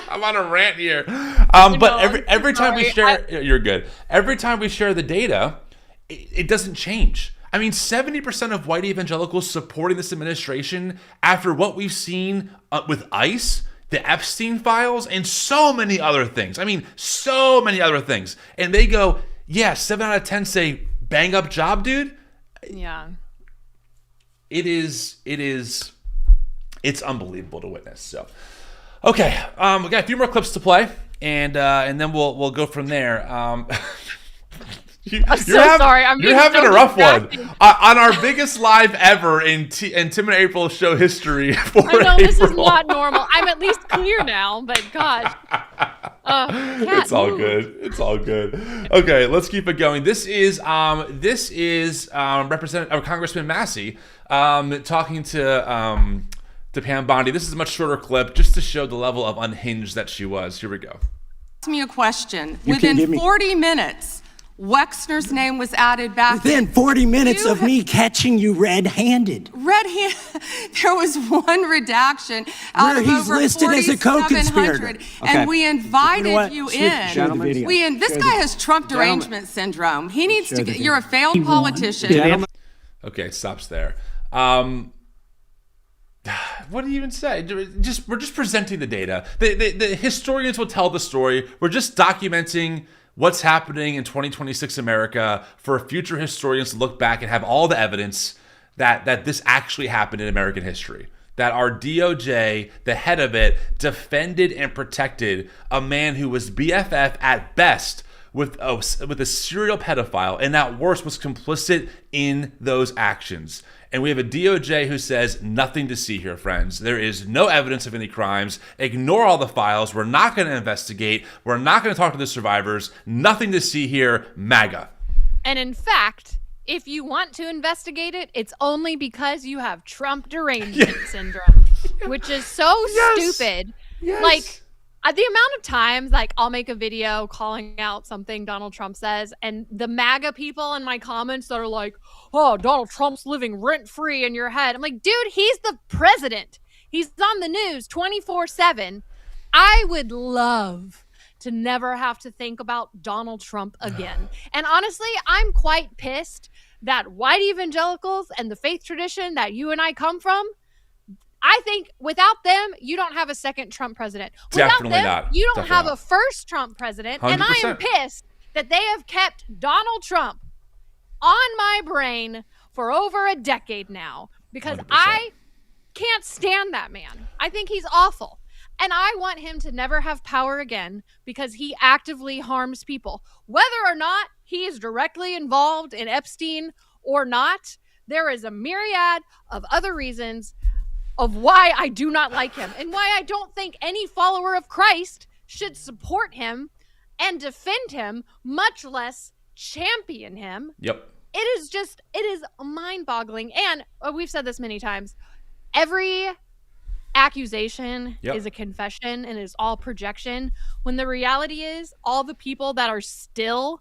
I'm on a rant here. But every time we share... You're good. Every time we share the data, it doesn't change. 70% of white evangelicals supporting this administration after what we've seen with ICE, the Epstein files, and so many other things. So many other things. And they go, 7 out of 10 say, bang up job, dude. Yeah. It's unbelievable to witness. So, okay, we got a few more clips to play, and then we'll go from there. I'm sorry. You're having a rough one on our biggest live ever in Tim and April's show history. I know this is not normal. I'm at least clear now, but gosh. It's all good. It's all good. Okay, let's keep it going. This is Congressman Massie talking to Pam Bondi. This is a much shorter clip just to show the level of unhinged that she was. Here we go. Ask me a question. Within 40 minutes, Wexner's name was added back. Within 40 minutes of me catching you red-handed. There was one redaction out of he's over listed as a co-conspirator. Okay. And we invited you in. Show the video. This guy has Trump derangement syndrome. He needs to get, you're a failed politician. Okay, stops there. What do you even say? We're just presenting the data. The historians will tell the story. We're just documenting what's happening in 2026 America for future historians to look back and have all the evidence that this actually happened in American history. That our DOJ, the head of it, defended and protected a man who was BFF at best with a serial pedophile, and at worst was complicit in those actions. And we have a DOJ who says nothing to see here, friends. There is no evidence of any crimes. Ignore all the files. We're not going to investigate. We're not going to talk to the survivors. Nothing to see here. MAGA. And in fact, if you want to investigate it, it's only because you have Trump derangement syndrome, which is so stupid. Yes. The amount of times, I'll make a video calling out something Donald Trump says, and the MAGA people in my comments that are like, oh, Donald Trump's living rent-free in your head. I'm like, dude, he's the president. He's on the news 24/7. I would love to never have to think about Donald Trump again. And honestly, I'm quite pissed that white evangelicals and the faith tradition that you and I come from, I think without them, you don't have a second Trump president. Without Definitely them, not. you don't Definitely have a first Trump president. 100%. And I am pissed that they have kept Donald Trump on my brain for over a decade now, because 100%. I can't stand that man. I think he's awful. And I want him to never have power again because he actively harms people. Whether or not he is directly involved in Epstein or not, there is a myriad of other reasons of why I do not like him and why I don't think any follower of Christ should support him and defend him, much less champion him. Yep. It is mind-boggling. And we've said this many times. Every accusation is a confession and is all projection, when the reality is all the people that are still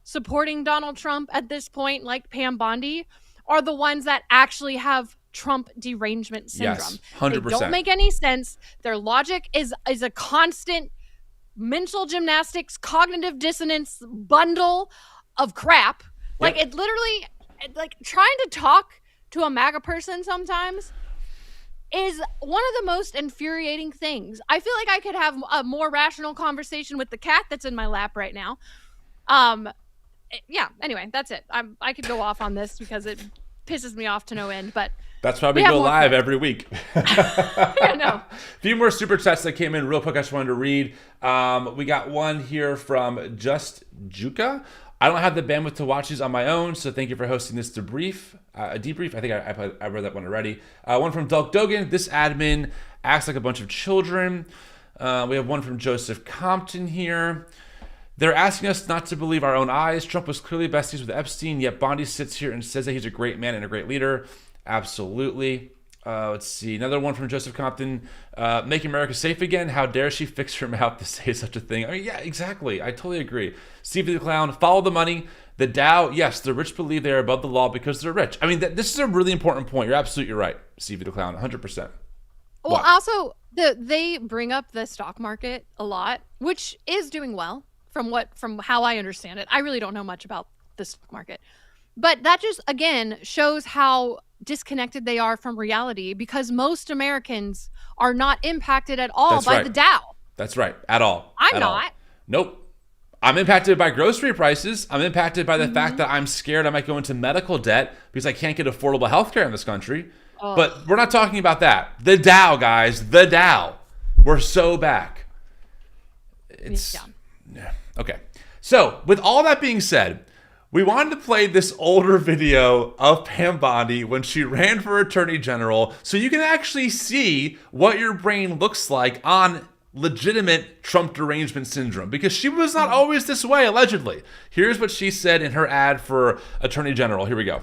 supporting Donald Trump at this point, like Pam Bondi, are the ones that actually have Trump derangement syndrome. Yes, 100%. They don't make any sense. Their logic is a constant mental gymnastics, cognitive dissonance bundle of crap. It literally, trying to talk to a MAGA person sometimes is one of the most infuriating things. I feel like I could have a more rational conversation with the cat that's in my lap right now. Anyway, that's it. I could go off on this because it pisses me off to no end, but that's why we go live every week. I know. A few more super chats that came in real quick I just wanted to read. We got one here from Just Juka. I don't have the bandwidth to watch these on my own, so thank you for hosting this debrief. A debrief. I think I read that one already. One from Dulk Dogan. This admin acts like a bunch of children. We have one from Joseph Compton here. They're asking us not to believe our own eyes. Trump was clearly besties with Epstein, yet Bondi sits here and says that he's a great man and a great leader. Absolutely. Let's see. Another one from Joseph Compton. Make America safe again. How dare she fix her mouth to say such a thing? I mean, yeah, exactly. I totally agree. Stevie the Clown. Follow the money. The Dow. Yes, the rich believe they are above the law because they're rich. I mean, this is a really important point. You're absolutely right, Stevie the Clown. 100%. Well, also, they bring up the stock market a lot, which is doing well from how I understand it. I really don't know much about the stock market. But that just, again, shows how disconnected they are from reality, because most Americans are not impacted at all by the Dow. That's right. At all. I'm not. Nope. I'm impacted by grocery prices. I'm impacted by the fact that I'm scared I might go into medical debt because I can't get affordable health care in this country. Oh. But we're not talking about that. The Dow, guys. The Dow. We're so back. Yeah. Okay. So, with all that being said, we wanted to play this older video of Pam Bondi when she ran for Attorney General so you can actually see what your brain looks like on legitimate Trump derangement syndrome, because she was not always this way, allegedly. Here's what she said in her ad for Attorney General. Here we go.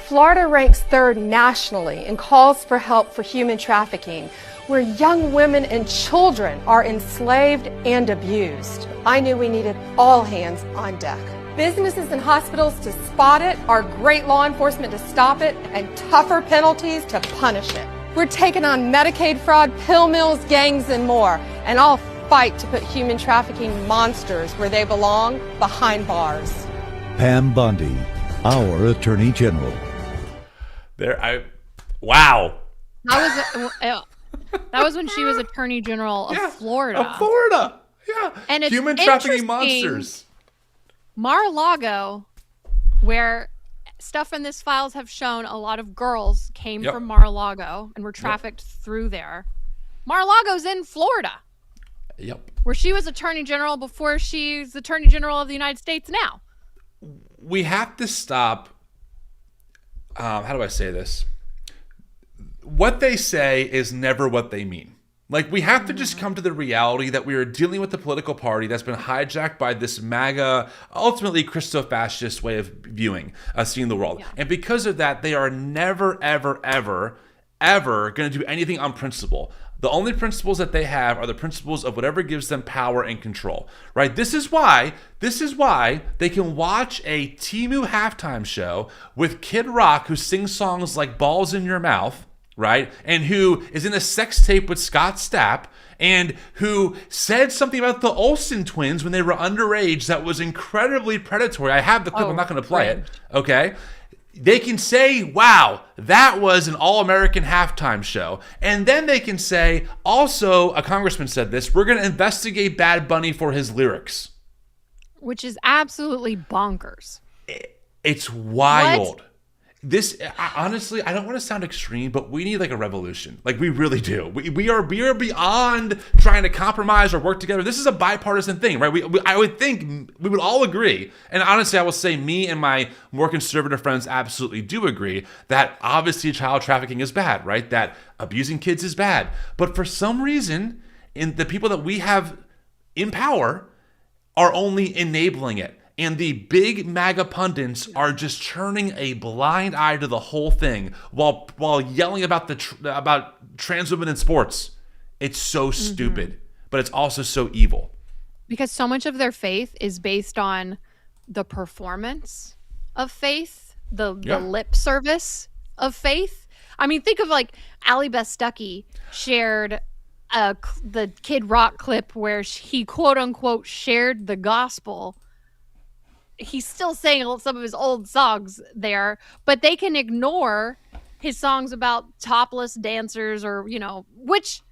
Florida ranks third nationally in calls for help for human trafficking, where young women and children are enslaved and abused. I knew we needed all hands on deck. Businesses and hospitals to spot it, our great law enforcement to stop it, and tougher penalties to punish it. We're taking on Medicaid fraud, pill mills, gangs, and more. And I'll fight to put human trafficking monsters where they belong, behind bars. Pam Bondi, our Attorney General. Wow. That was when she was Attorney General of Florida. Of Florida. Yeah. And it's human trafficking monsters. Mar-a-Lago, where stuff in this files have shown a lot of girls came from Mar-a-Lago and were trafficked through there. Mar-a-Lago's in Florida. Yep. Where she was Attorney General before she's Attorney General of the United States now. We have to stop. How do I say this? What they say is never what they mean. Like, we have to just come to the reality that we are dealing with a political party that's been hijacked by this MAGA, ultimately Christo-fascist way of seeing the world. Yeah. And because of that, they are never, ever, ever, ever going to do anything on principle. The only principles that they have are the principles of whatever gives them power and control, right? This is why they can watch a Temu halftime show with Kid Rock, who sings songs like Balls in Your Mouth, right? And who is in a sex tape with Scott Stapp, and who said something about the Olsen twins when they were underage that was incredibly predatory. I have the clip. I'm not going to play it. Okay. They can say, wow, that was an all-American halftime show. And then they can say, also, a congressman said this, we're going to investigate Bad Bunny for his lyrics. Which is absolutely bonkers. It's wild. What? This, honestly, I don't want to sound extreme, but we need like a revolution. Like, we really do. We are beyond trying to compromise or work together. This is a bipartisan thing, right? I would think we would all agree. And honestly, I will say me and my more conservative friends absolutely do agree that obviously child trafficking is bad, right? That abusing kids is bad. But for some reason, in the people that we have in power are only enabling it. And the big MAGA pundits are just turning a blind eye to the whole thing while yelling about about trans women in sports. It's so stupid, but it's also so evil. Because so much of their faith is based on the performance of faith, the lip service of faith. I mean, think of like Allie Beth Stuckey shared the Kid Rock clip where he quote unquote shared the gospel. He's still saying some of his old songs there, but they can ignore his songs about topless dancers or, which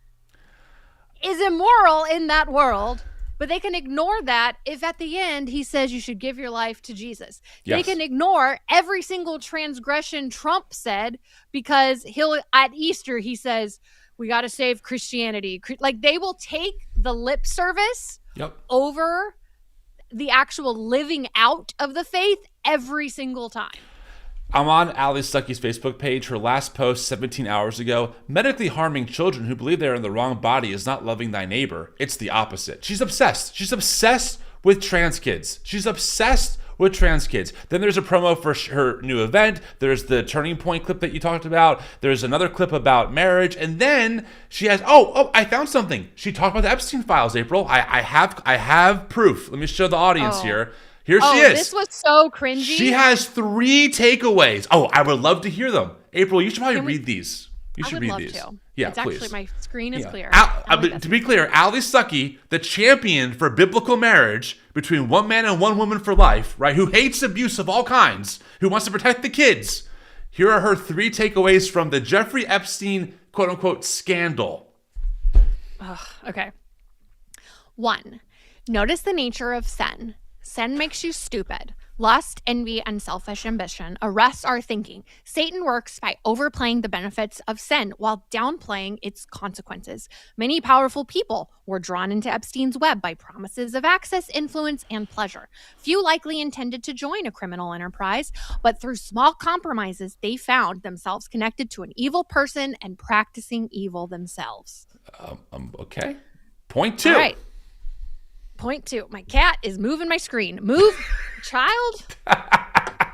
is immoral in that world, but they can ignore that if at the end he says you should give your life to Jesus. Yes. They can ignore every single transgression Trump said because at Easter he says, we got to save Christianity. Like, they will take the lip service over the actual living out of the faith every single time. I'm on Allie Stuckey's Facebook page. Her last post 17 hours ago, medically harming children who believe they're in the wrong body is not loving thy neighbor. It's the opposite. She's obsessed. She's obsessed with trans kids. She's obsessed with trans kids. Then there's a promo for her new event. There's the Turning Point clip that you talked about. There's another clip about marriage. And then she has, I found something. She talked about the Epstein files, April. I have proof. Let me show the audience here. Here she is. This was so cringy. She has 3 takeaways. I would love to hear them. April, you should probably read these. You should read these. To. Yeah, it's please. Actually, my screen is clear. To be clear, Ali Stuckey, the champion for biblical marriage between one man and one woman for life, right? Who hates abuse of all kinds, who wants to protect the kids. Here are her 3 takeaways from the Jeffrey Epstein, quote unquote, scandal. Okay. 1. Notice the nature of sin. Sin makes you stupid. Lust, envy, and selfish ambition arrest our thinking. Satan works by overplaying the benefits of sin while downplaying its consequences. Many powerful people were drawn into Epstein's web by promises of access, influence, and pleasure. Few likely intended to join a criminal enterprise, but through small compromises, they found themselves connected to an evil person and practicing evil themselves. Okay. Point 2. All right. Point 2. My cat is moving my screen. Move, child. I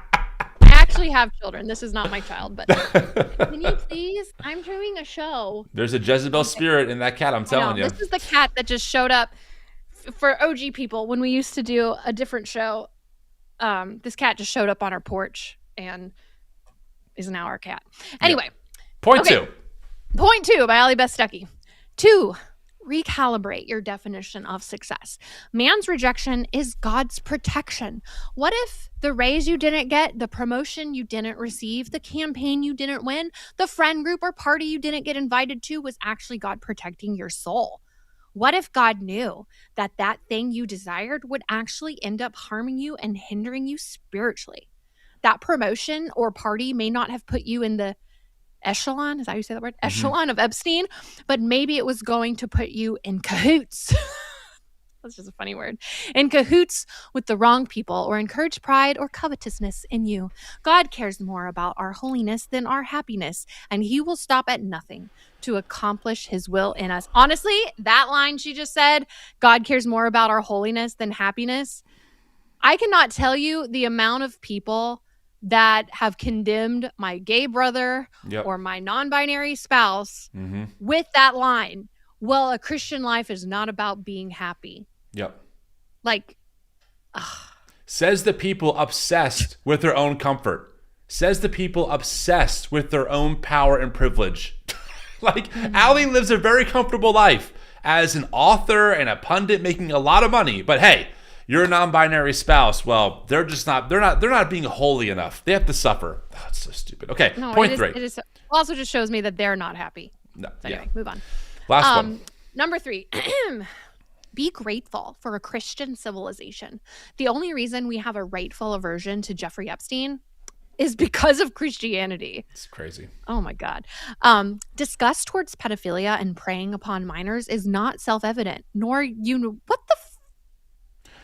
actually have children. This is not my child, but can you please? I'm doing a show. There's a Jezebel spirit in that cat, I'm telling you. This is the cat that just showed up for OG people when we used to do a different show. This cat just showed up on our porch and is now our cat. Anyway. Point 2. Point 2 by Ali Beth Stuckey. 2. Recalibrate your definition of success. Man's rejection is God's protection. What if the raise you didn't get, the promotion you didn't receive, the campaign you didn't win, the friend group or party you didn't get invited to was actually God protecting your soul? What if God knew that that thing you desired would actually end up harming you and hindering you spiritually? That promotion or party may not have put you in the echelon, is that how you say that word? Echelon of Epstein, but maybe it was going to put you in cahoots. That's just a funny word. In cahoots with the wrong people or encourage pride or covetousness in you. God cares more about our holiness than our happiness, and he will stop at nothing to accomplish his will in us. Honestly, that line she just said, God cares more about our holiness than happiness. I cannot tell you the amount of people that have condemned my gay brother or my non-binary spouse with that line. Well, a Christian life is not about being happy. Yep. Says the people obsessed with their own comfort. Says the people obsessed with their own power and privilege. Ali lives a very comfortable life as an author and a pundit making a lot of money. But hey, you're a non-binary spouse. Well, they're not being holy enough. They have to suffer. Oh, it's so stupid. Okay, point 3. It also just shows me that they're not happy. No, so anyway, move on. Last one. Number 3. Be grateful for a Christian civilization. The only reason we have a rightful aversion to Jeffrey Epstein is because of Christianity. It's crazy. Oh my God. Disgust towards pedophilia and preying upon minors is not self-evident, nor what the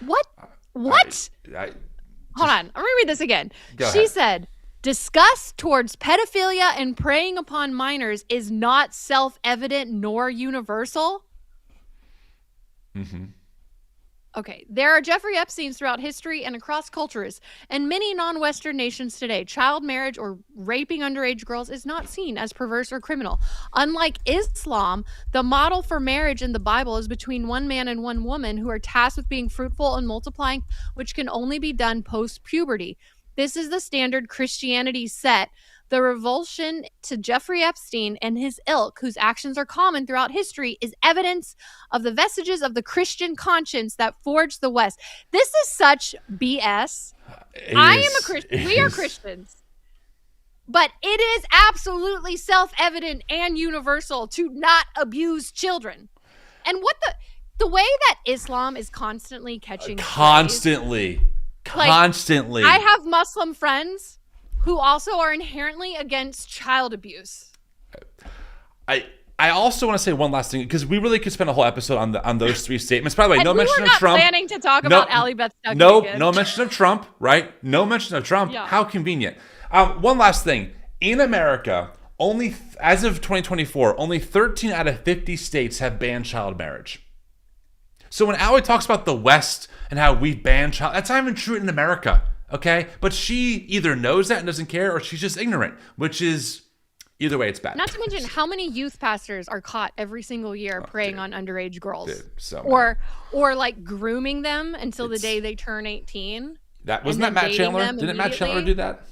What? Hold on. I'm going to read this again. She said, disgust towards pedophilia and preying upon minors is not self-evident nor universal. Okay. There are Jeffrey Epsteins throughout history and across cultures. In many non-Western nations today, child marriage or raping underage girls is not seen as perverse or criminal. Unlike Islam, the model for marriage in the Bible is between one man and one woman who are tasked with being fruitful and multiplying, which can only be done post-puberty. This is the standard Christianity set. The revulsion to Jeffrey Epstein and his ilk, whose actions are common throughout history, is evidence of the vestiges of the Christian conscience that forged the West. This is such BS. I am a Christian. We are Christians. But it is absolutely self-evident and universal to not abuse children. And what the way that Islam is constantly catching Constantly. I have Muslim friends who also are inherently against child abuse. I also want to say one last thing, because we really could spend a whole episode on those 3 statements. By the way, no mention of Trump. We were not planning to talk about Ali Beth Stuckey again. No mention of Trump, right? No mention of Trump. Yeah. How convenient. One last thing. In America, as of 2024, only 13 out of 50 states have banned child marriage. So when Ali talks about the West and how we ban child, that's not even true in America. Okay? But she either knows that and doesn't care, or she's just ignorant, which is, either way, it's bad. Not to mention how many youth pastors are caught every single year preying on underage girls. Dude, so or like grooming them until the day they turn 18. Wasn't that Matt Chandler? Didn't Matt Chandler do that?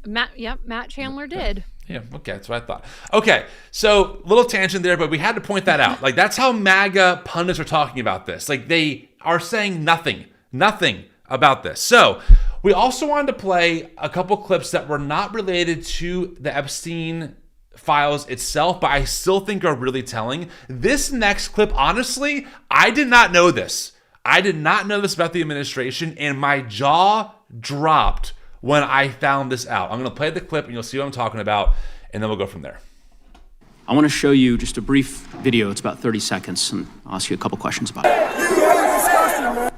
Matt Chandler did. Yeah, okay, that's what I thought. Okay, so little tangent there, but we had to point that out. Like, that's how MAGA pundits are talking about this. Like, they are saying nothing about this. So we also wanted to play a couple clips that were not related to the Epstein files itself, but I still think are really telling. This next clip, honestly, I did not know this. I did not know this about the administration, and my jaw dropped when I found this out. I'm going to play the clip, and you'll see what I'm talking about, and then we'll go from there. I want to show you just a brief video. It's about 30 seconds, and I'll ask you a couple questions about it. You guys are disgusting, man.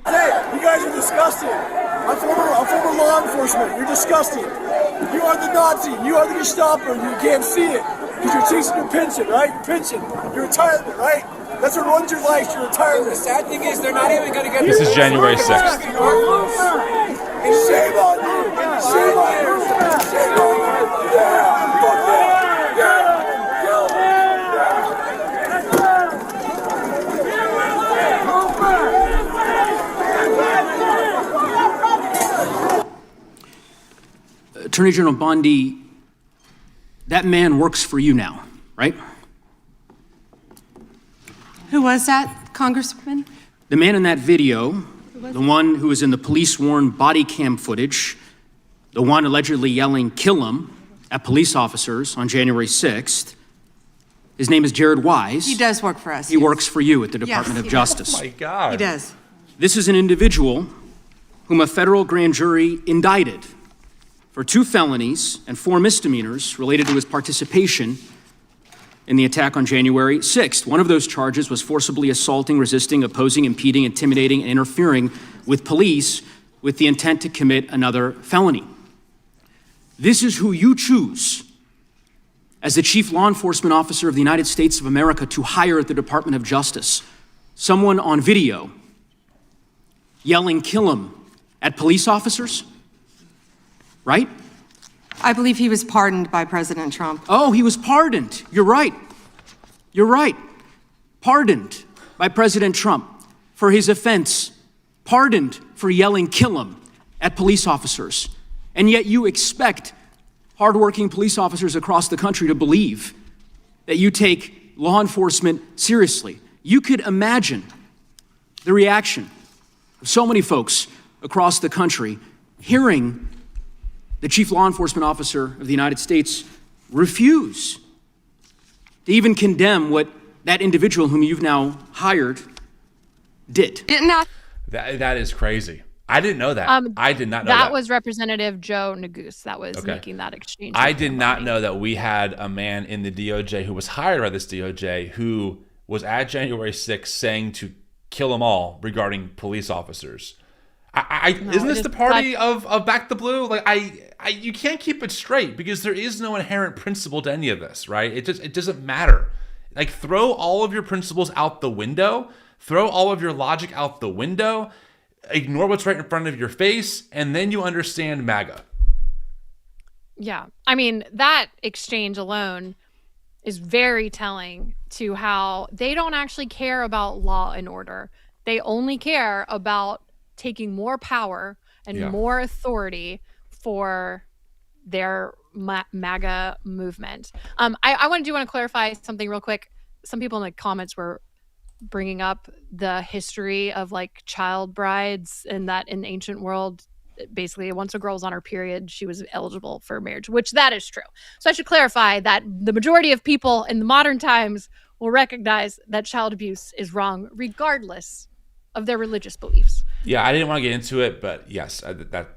Hey, you guys are disgusting. I'm former law enforcement. You're disgusting. You are the Nazi. You are the Gestapo. You can't see it because you're chasing your pension, right? Your pension, your retirement, right? That's what runs your life, your retirement. The sad thing is they're not even going to get. This is January 6th. And shame on you. Shame on you. Shame on you. Yeah. Fuck that. Yeah. Attorney General Bondi, that man works for you now, right? Who was that, Congressman? The man in that video, the one who was in the police-worn body cam footage, the one allegedly yelling, "Kill him," at police officers on January 6th, his name is Jared Wise. He does work for us. He works for you at the Department of Justice. Oh my God. He does. This is an individual whom a federal grand jury indicted for 2 felonies and 4 misdemeanors related to his participation in the attack on January 6th. One of those charges was forcibly assaulting, resisting, opposing, impeding, intimidating, and interfering with police with the intent to commit another felony. This is who you choose as the chief law enforcement officer of the United States of America to hire at the Department of Justice. Someone on video yelling, "Kill him," at police officers, right? I believe he was pardoned by President Trump. Oh, he was pardoned. You're right. You're right. Pardoned by President Trump for his offense. Pardoned for yelling, "Kill him," at police officers. And yet you expect hardworking police officers across the country to believe that you take law enforcement seriously. You could imagine the reaction of so many folks across the country hearing the chief law enforcement officer of the United States refuse to even condemn what that individual whom you've now hired did. That is crazy. I didn't know that. I did not know that. That was Representative Joe Neguse that was making that exchange. I did not know that we had a man in the DOJ who was hired by this DOJ who was at January 6th saying to kill them all regarding police officers. Isn't this the party of Back the Blue? Like you can't keep it straight because there is no inherent principle to any of this, right? It doesn't matter. Like, throw all of your principles out the window, throw all of your logic out the window, ignore what's right in front of your face, and then you understand MAGA. Yeah. I mean, that exchange alone is very telling to how they don't actually care about law and order. They only care about taking more power and more authority for their MAGA movement. I want to clarify something real quick. Some people in the comments were bringing up the history of like child brides, and that in the ancient world, basically once a girl was on her period, she was eligible for marriage, which that is true. So I should clarify that the majority of people in the modern times will recognize that child abuse is wrong, regardless of their religious beliefs. Yeah, I didn't want to get into it, but yes,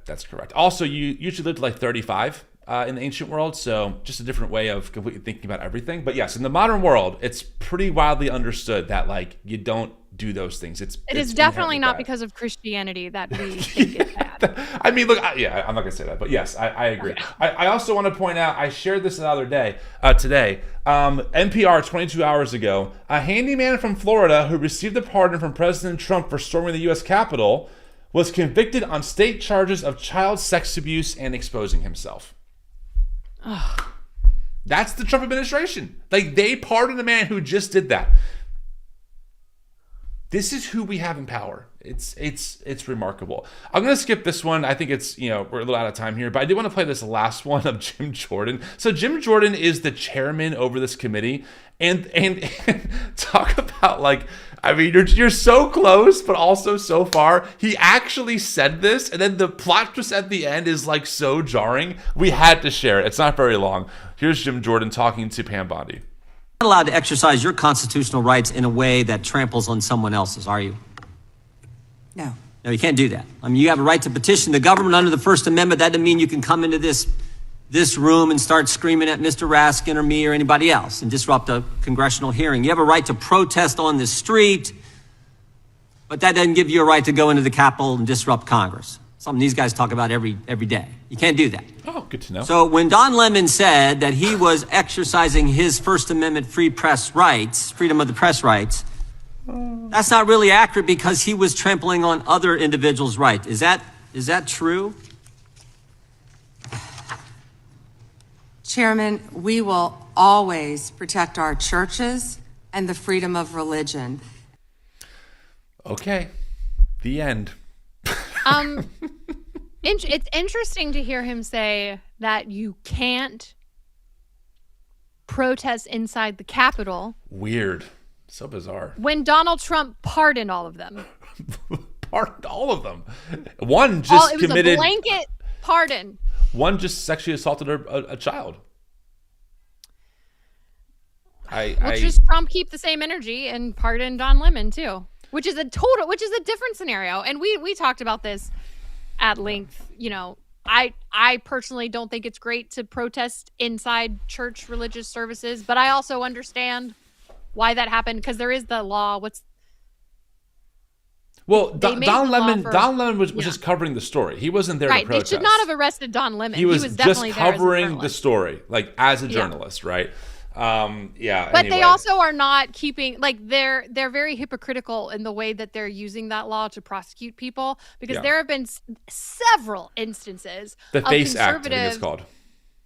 that's correct. Also, you usually lived to like 35 in the ancient world, so just a different way of completely thinking about everything. But yes, in the modern world, it's pretty widely understood that like you don't do those things. It is definitely not because of Christianity that we think it's bad. I mean, look, I'm not going to say that, but yes, I agree. Okay. I also want to point out, I shared this the other day, today, NPR 22 hours ago, a handyman from Florida who received a pardon from President Trump for storming the U.S. Capitol was convicted on state charges of child sex abuse and exposing himself. Oh. That's the Trump administration. Like, they pardoned a man who just did that. This is who we have in power. It's remarkable. I'm going to skip this one. I think it's, we're a little out of time here, but I do want to play this last one of Jim Jordan. So Jim Jordan is the chairman over this committee, and talk about, like, I mean, you're so close, but also so far. He actually said this, and then the plot twist at the end is, like, so jarring. We had to share it. It's not very long. Here's Jim Jordan talking to Pam Bondi. Not allowed to exercise your constitutional rights in a way that tramples on someone else's, are you? No. No, you can't do that. I mean, you have a right to petition the government under the First Amendment. That doesn't mean you can come into this room and start screaming at Mr. Raskin or me or anybody else and disrupt a congressional hearing. You have a right to protest on the street, but that doesn't give you a right to go into the Capitol and disrupt Congress. Something these guys talk about every day. You can't do that. Oh, good to know. So when Don Lemon said that he was exercising his First Amendment free press rights, freedom of the press rights, that's not really accurate because he was trampling on other individuals' rights. Is that true? Chairman, we will always protect our churches and the freedom of religion. Okay. The end. It's interesting to hear him say that you can't protest inside the Capitol. Weird. So bizarre. When Donald Trump pardoned all of them. Pardoned all of them. One just it was committed a blanket pardon. One just sexually assaulted a child. Just Trump keep the same energy and pardon Don Lemon too, which is a different scenario. And we talked about this at length. I personally don't think it's great to protest inside church religious services, but I also understand why that happened because there is the law. Don Lemon was just covering the story. He wasn't there to protest. They should not have arrested Don Lemon. He was definitely just covering the story, like as a journalist, right? But anyway. They also are not keeping, like, they're very hypocritical in the way that they're using that law to prosecute people because there have been several instances the FACE Act, I think it's called.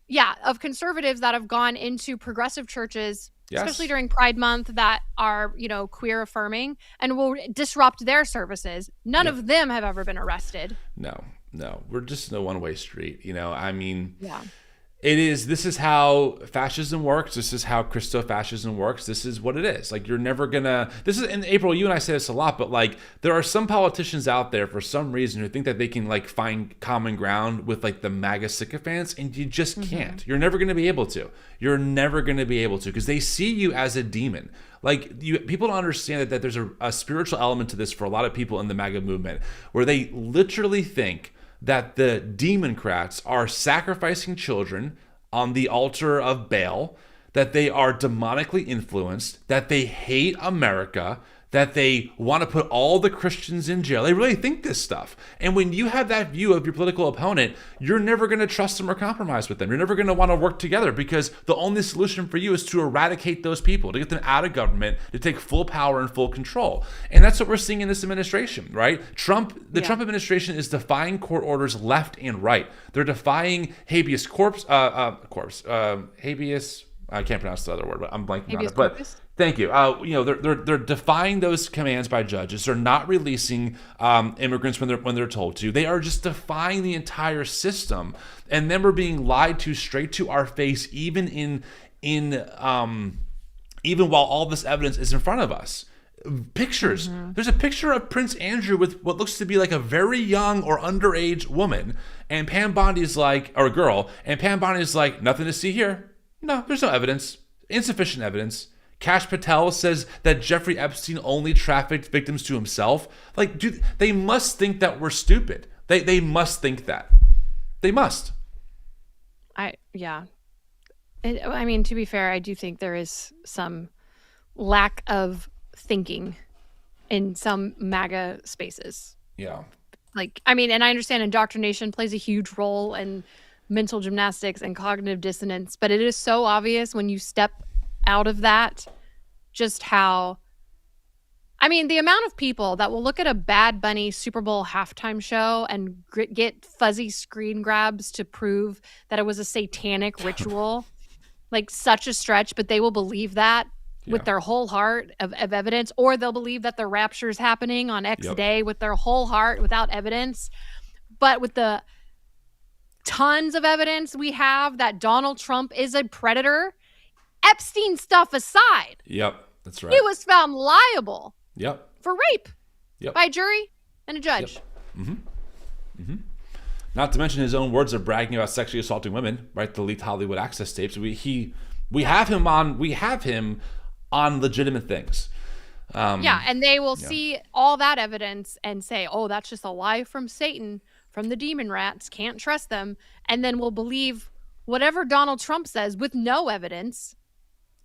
Yeah, of conservatives that have gone into progressive churches, especially during Pride Month, that are, queer affirming and will disrupt their services. None of them have ever been arrested. No, we're just in a one-way street. This is how fascism works. This is how Christo-fascism works. This is what it is. Like, you're never gonna, in April, you and I say this a lot, but like, there are some politicians out there for some reason who think that they can like find common ground with like the MAGA sycophants, and you just can't. You're never gonna be able to. You're never gonna be able to because they see you as a demon. Like, people don't understand that there's a spiritual element to this for a lot of people in the MAGA movement, where they literally think that the Democrats are sacrificing children on the altar of Baal, that they are demonically influenced, that they hate America, that they want to put all the Christians in jail. They really think this stuff. And when you have that view of your political opponent, you're never going to trust them or compromise with them. You're never going to want to work together because the only solution for you is to eradicate those people, to get them out of government, to take full power and full control. And that's what we're seeing in this administration, right? Trump administration is defying court orders left and right. They're defying habeas corpus, habeas, I can't pronounce the other word, but I'm blanking on it. But thank you. They're defying those commands by judges. They're not releasing immigrants when they're told to. They are just defying the entire system, and then we're being lied to straight to our face, even while all this evidence is in front of us. Pictures. There's a picture of Prince Andrew with what looks to be like a very young or underage woman, and Pam Bondi is like, or a girl, and Pam Bondi is like, nothing to see here. No, there's no evidence. Insufficient evidence. Kash Patel says that Jeffrey Epstein only trafficked victims to himself. Like, dude, they must think that we're stupid. They must think that. They must. I mean, to be fair, I do think there is some lack of thinking in some MAGA spaces. Yeah. Like, I mean, and I understand indoctrination plays a huge role in mental gymnastics and cognitive dissonance, but it is so obvious when you step out of that just how I mean, the amount of people that will look at a Bad Bunny Super Bowl halftime show and get fuzzy screen grabs to prove that it was a satanic ritual, like such a stretch, but they will believe that with their whole heart of evidence, or they'll believe that the rapture is happening on X day with their whole heart without evidence. But with the tons of evidence we have that Donald Trump is a predator, Epstein stuff aside. Yep, that's right. He was found liable. Yep. For rape. Yep. By a jury and a judge. Yep. Mm-hmm. Mm-hmm. Not to mention his own words of bragging about sexually assaulting women, right? The leaked Hollywood access tapes. We have him on legitimate things. And they will see all that evidence and say, "Oh, that's just a lie from Satan, from the demon rats. Can't trust them." And then we'll believe whatever Donald Trump says with no evidence.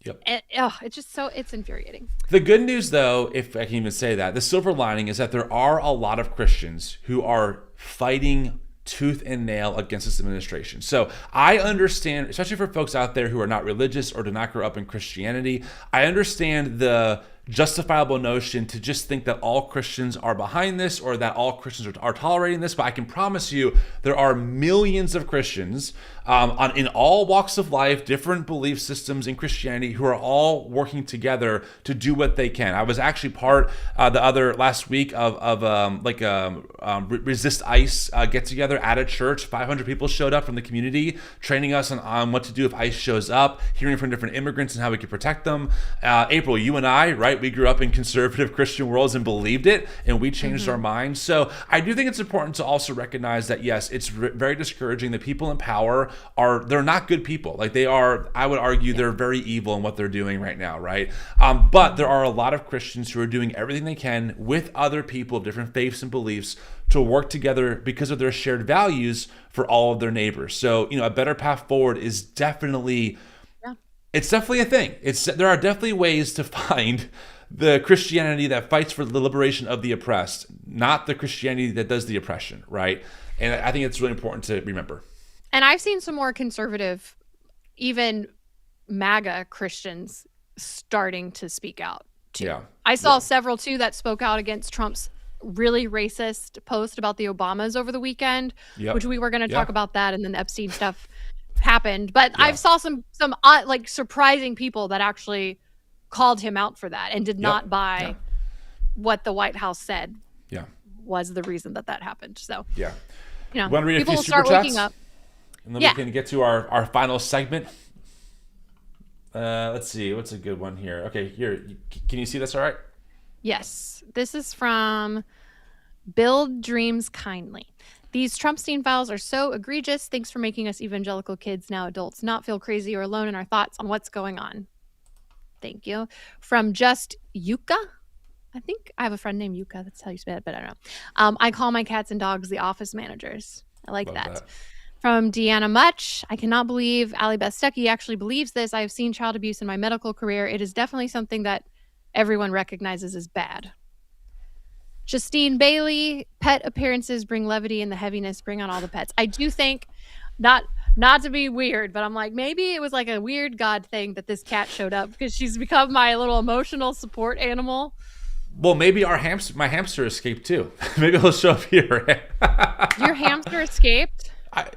Yep. And, it's infuriating. The good news, though, if I can even say that, the silver lining is that there are a lot of Christians who are fighting tooth and nail against this administration. So I understand, especially for folks out there who are not religious or did not grow up in Christianity, I understand the justifiable notion to just think that all Christians are behind this or that all Christians are tolerating this. But I can promise you there are millions of Christians in all walks of life, different belief systems in Christianity, who are all working together to do what they can. I was actually part last week of Resist ICE get together at a church. 500 people showed up from the community, training us on what to do if ICE shows up, hearing from different immigrants and how we could protect them. April, you and I, right? We grew up in conservative Christian worlds and believed it, and we changed our minds. So I do think it's important to also recognize that, yes, it's very discouraging. The people in power they're not good people. Like they are, I would argue, they're very evil in what they're doing right now, right? But there are a lot of Christians who are doing everything they can with other people of different faiths and beliefs to work together because of their shared values for all of their neighbors. So, a better path forward is definitely... It's definitely a thing. There are definitely ways to find the Christianity that fights for the liberation of the oppressed, not the Christianity that does the oppression, right? And I think it's really important to remember. And I've seen some more conservative, even MAGA Christians starting to speak out too. Yeah. I saw several too that spoke out against Trump's really racist post about the Obamas over the weekend, which we were going to talk about that, and then the Epstein stuff happened. But I saw some like surprising people that actually called him out for that and did not buy what the White House said was the reason that happened. So want to read people a few will start super waking chats? up. And then we can get to our final segment. Let's see. What's a good one here? Okay, here. Can you see this all right? Yes. This is from Build Dreams Kindly. These Trumpstein files are so egregious. Thanks for making us evangelical kids, now adults, not feel crazy or alone in our thoughts on what's going on. Thank you. From Just Yuka. I think I have a friend named Yuka. That's how you spell it, but I don't know. I call my cats and dogs the office managers. I like that. From Deanna Much, I cannot believe Ali Beth Stuckey actually believes this. I have seen child abuse in my medical career. It is definitely something that everyone recognizes as bad. Justine Bailey, pet appearances bring levity and the heaviness bring on all the pets. I do think, not to be weird, but I'm like, maybe it was like a weird God thing that this cat showed up because she's become my little emotional support animal. Well, maybe my hamster escaped too. Maybe he'll show up here. Your hamster escaped?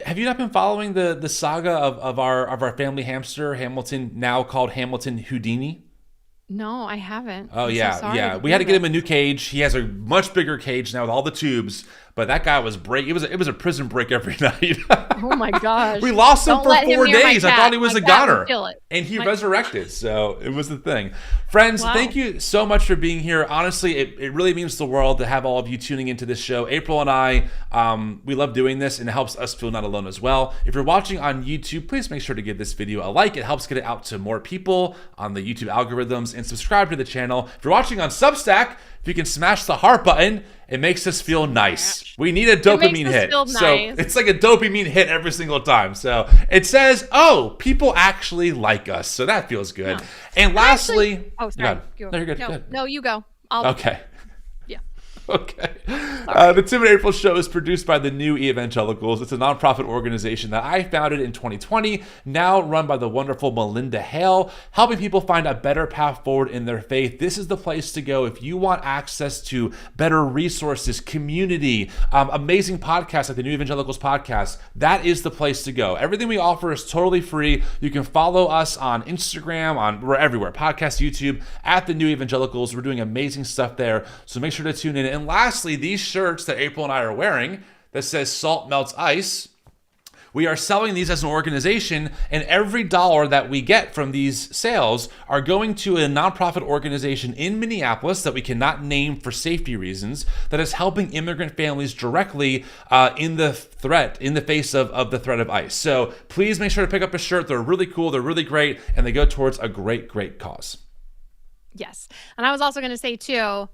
Have you not been following the saga of our family hamster, Hamilton, now called Hamilton Houdini? No, I haven't. Oh, yeah. We had to get him a new cage. He has a much bigger cage now with all the tubes. But that guy was it was a prison break every night. Oh my gosh. We lost him for 4 days. I thought he was a goner. And he resurrected. So it was the thing. Friends, thank you so much for being here. Honestly, it really means the world to have all of you tuning into this show. April and I, we love doing this, and it helps us feel not alone as well. If you're watching on YouTube, please make sure to give this video a like. It helps get it out to more people on the YouTube algorithms, and subscribe to the channel. If you're watching on Substack, if you can smash the heart button, it makes us feel nice. We need a dopamine hit. So it's like a dopamine hit every single time. So it says, oh, people actually like us. So that feels good. And lastly, sorry. no, you're good. No, you go. Okay. Yeah. Okay. The Tim and April Show is produced by the New Evangelicals. It's a nonprofit organization that I founded in 2020, now run by the wonderful Melinda Hale, helping people find a better path forward in their faith. This is the place to go if you want access to better resources, community, amazing podcasts like the New Evangelicals podcast. That is the place to go. Everything we offer is totally free. You can follow us on Instagram, we're everywhere, podcast, YouTube, at the New Evangelicals. We're doing amazing stuff there, so make sure to tune in. And lastly, these shirts that April and I are wearing that says salt melts ice, we are selling these as an organization, and every dollar that we get from these sales are going to a nonprofit organization in Minneapolis that we cannot name for safety reasons, that is helping immigrant families directly in the face of the threat of ICE. So please make sure to pick up a shirt. They're really cool, they're really great, and they go towards a great, great cause. Yes. And I was also going to say too,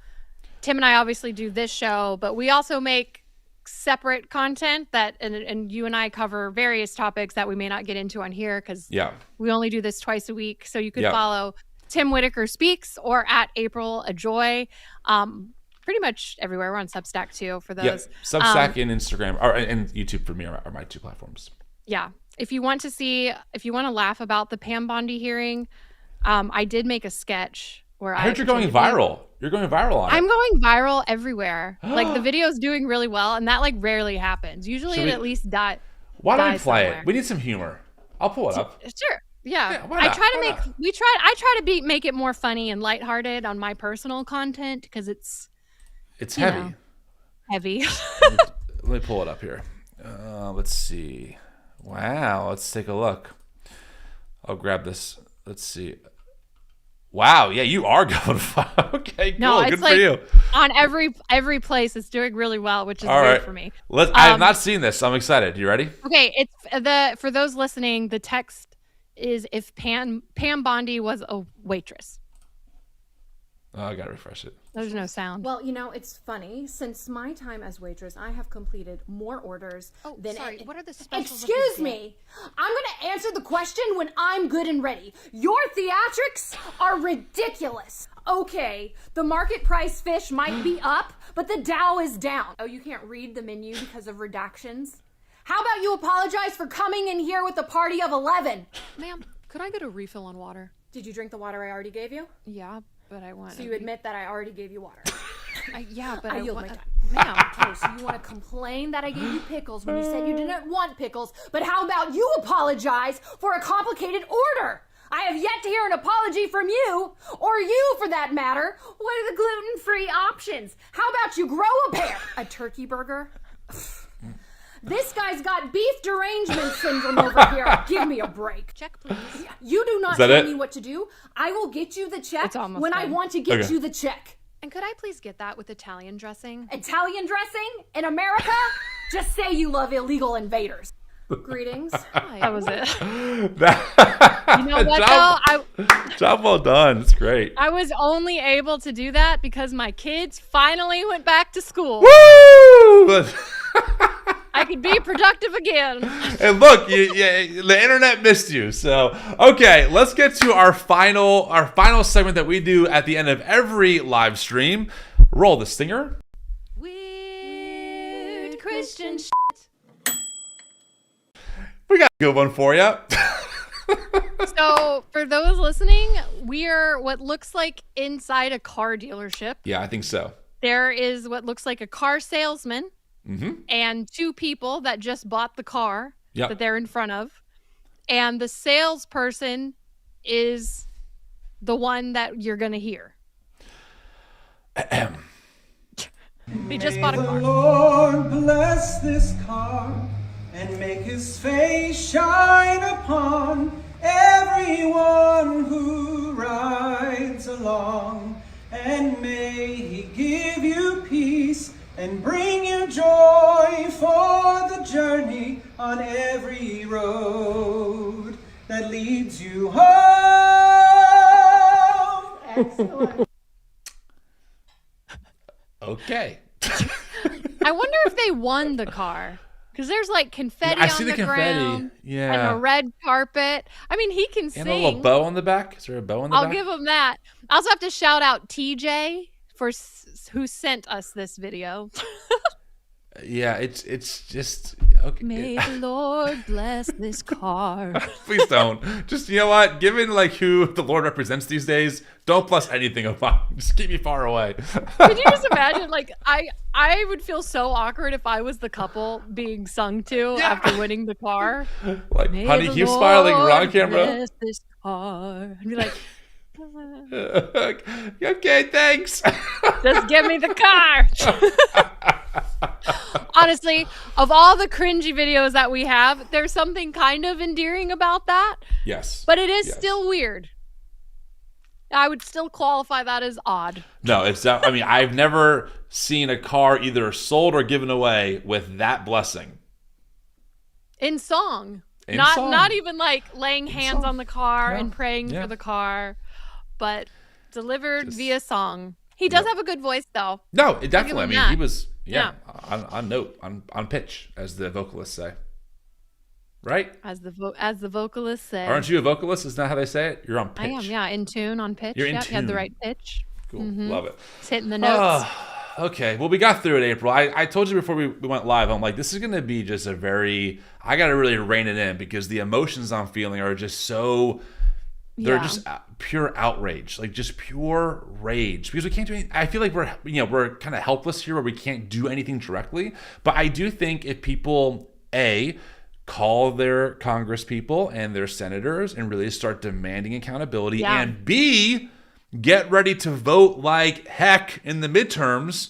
Tim and I obviously do this show, but we also make separate content that, and you and I cover various topics that we may not get into on here because we only do this twice a week. So you could follow Tim Whitaker Speaks or at April Ajoy. Pretty much everywhere. We're on Substack too for those. Yeah, Substack and Instagram and YouTube for me are my two platforms. Yeah. If you want to laugh about the Pam Bondi hearing, I did make a sketch where I heard you're going viral. You're going viral on it. I'm going viral everywhere. Like the video's doing really well, and that like rarely happens. Usually it at least dies. Why don't we play it? We need some humor. I'll pull it up. Sure. Yeah. Why not? I try to make it more funny and lighthearted on my personal content because it's heavy. Heavy. Let me pull it up here. Let's see. Wow. Let's take a look. I'll grab this. Let's see. Wow, yeah, you are going far. Okay, cool. No, it's good like for you. On every place, it's doing really well, which is weird for me. I have not seen this, so I'm excited. You ready? Okay, it's for those listening. The text is if Pam Bondi was a waitress. Oh, I gotta refresh it. There's no sound. Well, it's funny. Since my time as waitress, I have completed more orders than... What are the specials? Excuse me. I'm going to answer the question when I'm good and ready. Your theatrics are ridiculous. Okay, the market price fish might be up, but the Dow is down. Oh, you can't read the menu because of redactions? How about you apologize for coming in here with a party of 11? Ma'am, could I get a refill on water? Did you drink the water I already gave you? Yeah, but I want... So you admit that I already gave you water? Yeah, but I yield my time. Ma'am, okay, so you want to complain that I gave you pickles when you said you didn't want pickles, but how about you apologize for a complicated order? I have yet to hear an apology from you, or you for that matter. What are the gluten-free options? How about you grow a pair? A turkey burger? This guy's got beef derangement syndrome over here. Give me a break. Check, please. You do not tell me what to do. I will get you the check when I want to get you the check. And could I please get that with Italian dressing? Italian dressing? In America? Just say you love illegal invaders. Greetings. Hi. That was it. You know what, though? Job well done. It's great. I was only able to do that because my kids finally went back to school. Woo! I could be productive again. And look, the internet missed you. So, okay, let's get to our final segment that we do at the end of every live stream. Roll the stinger. Weird Christian shit. We got a good one for you. So, for those listening, we are what looks like inside a car dealership. Yeah, I think so. There is what looks like a car salesman. Mm-hmm. And two people that just bought the car that they're in front of. And the salesperson is the one that you're going to hear. They just bought a car. May the Lord bless this car and make his face shine upon everyone who rides along. And may he give you peace and bring you joy for the journey on every road that leads you home. Excellent. Okay. I wonder if they won the car. Because there's like confetti on the ground. Yeah. And a red carpet. I mean, he can sing. And a little bow on the back. Is there a bow on the back? I'll give him that. I also have to shout out TJ who sent us this video. Yeah, it's just okay. May the Lord bless this car. Please don't. Just, you know what? Given like who the Lord represents these days, don't bless anything of mine. Just keep me far away. Could you just imagine? Like, I would feel so awkward if I was the couple being sung to after winning the car. Like, May honey, the keep smiling. We're on Lord camera. bless this car. I'd be like, okay, thanks. just give me the car. Honestly, of all the cringy videos that we have, there's something kind of endearing about that. Yes. But it is still weird. I would still qualify that as odd. No, I mean, I've never seen a car either sold or given away with that blessing. In song. In not song. Not even like laying hands on the car and praying for the car, but delivered via song. He does have a good voice, though. No, it definitely. I mean, he was on note, on pitch, as the vocalists say. Right? As the vocalists say. Aren't you a vocalist? Isn't that how they say it? You're on pitch. I am, yeah. In tune, on pitch. You're in You have the tune. right pitch. Cool. Love it. It's hitting the notes. Okay. Well, we got through it, April. I told you before we went live, I'm like, this is going to be just I got to really rein it in because the emotions I'm feeling are just so... They're just pure outrage, like just pure rage, because we can't do anything. I feel like we're kind of helpless here where we can't do anything directly. But I do think if people, A, call their Congress people and their senators and really start demanding accountability, and B, get ready to vote like heck in the midterms,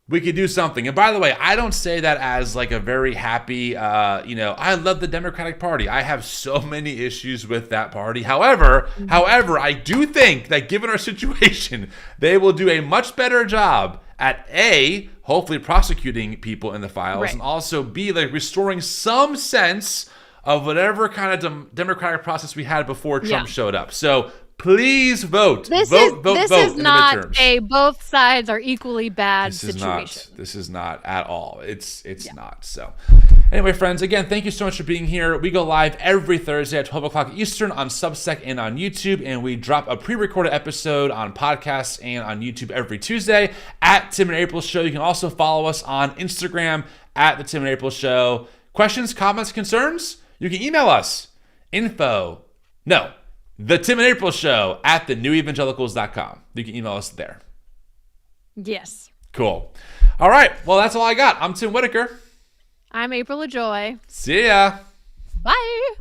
we could do something. And by the way, I don't say that as like a very happy, I love the Democratic Party. I have so many issues with that party. However, I do think that given our situation, they will do a much better job at A, hopefully prosecuting people in the files, and also B, like restoring some sense of whatever kind of democratic process we had before Trump showed up. So please vote. This is not a both sides are equally bad situation. This is not at all. It's not. So anyway, friends, again, thank you so much for being here. We go live every Thursday at 12 o'clock Eastern on Substack and on YouTube, and we drop a pre-recorded episode on podcasts and on YouTube every Tuesday at Tim and April Show. You can also follow us on Instagram at The Tim and April Show. Questions, comments, concerns? You can email us. The Tim and April Show at thenewevangelicals.com. You can email us there. Yes. Cool. All right. Well, that's all I got. I'm Tim Whitaker. I'm April Ajoy. See ya. Bye.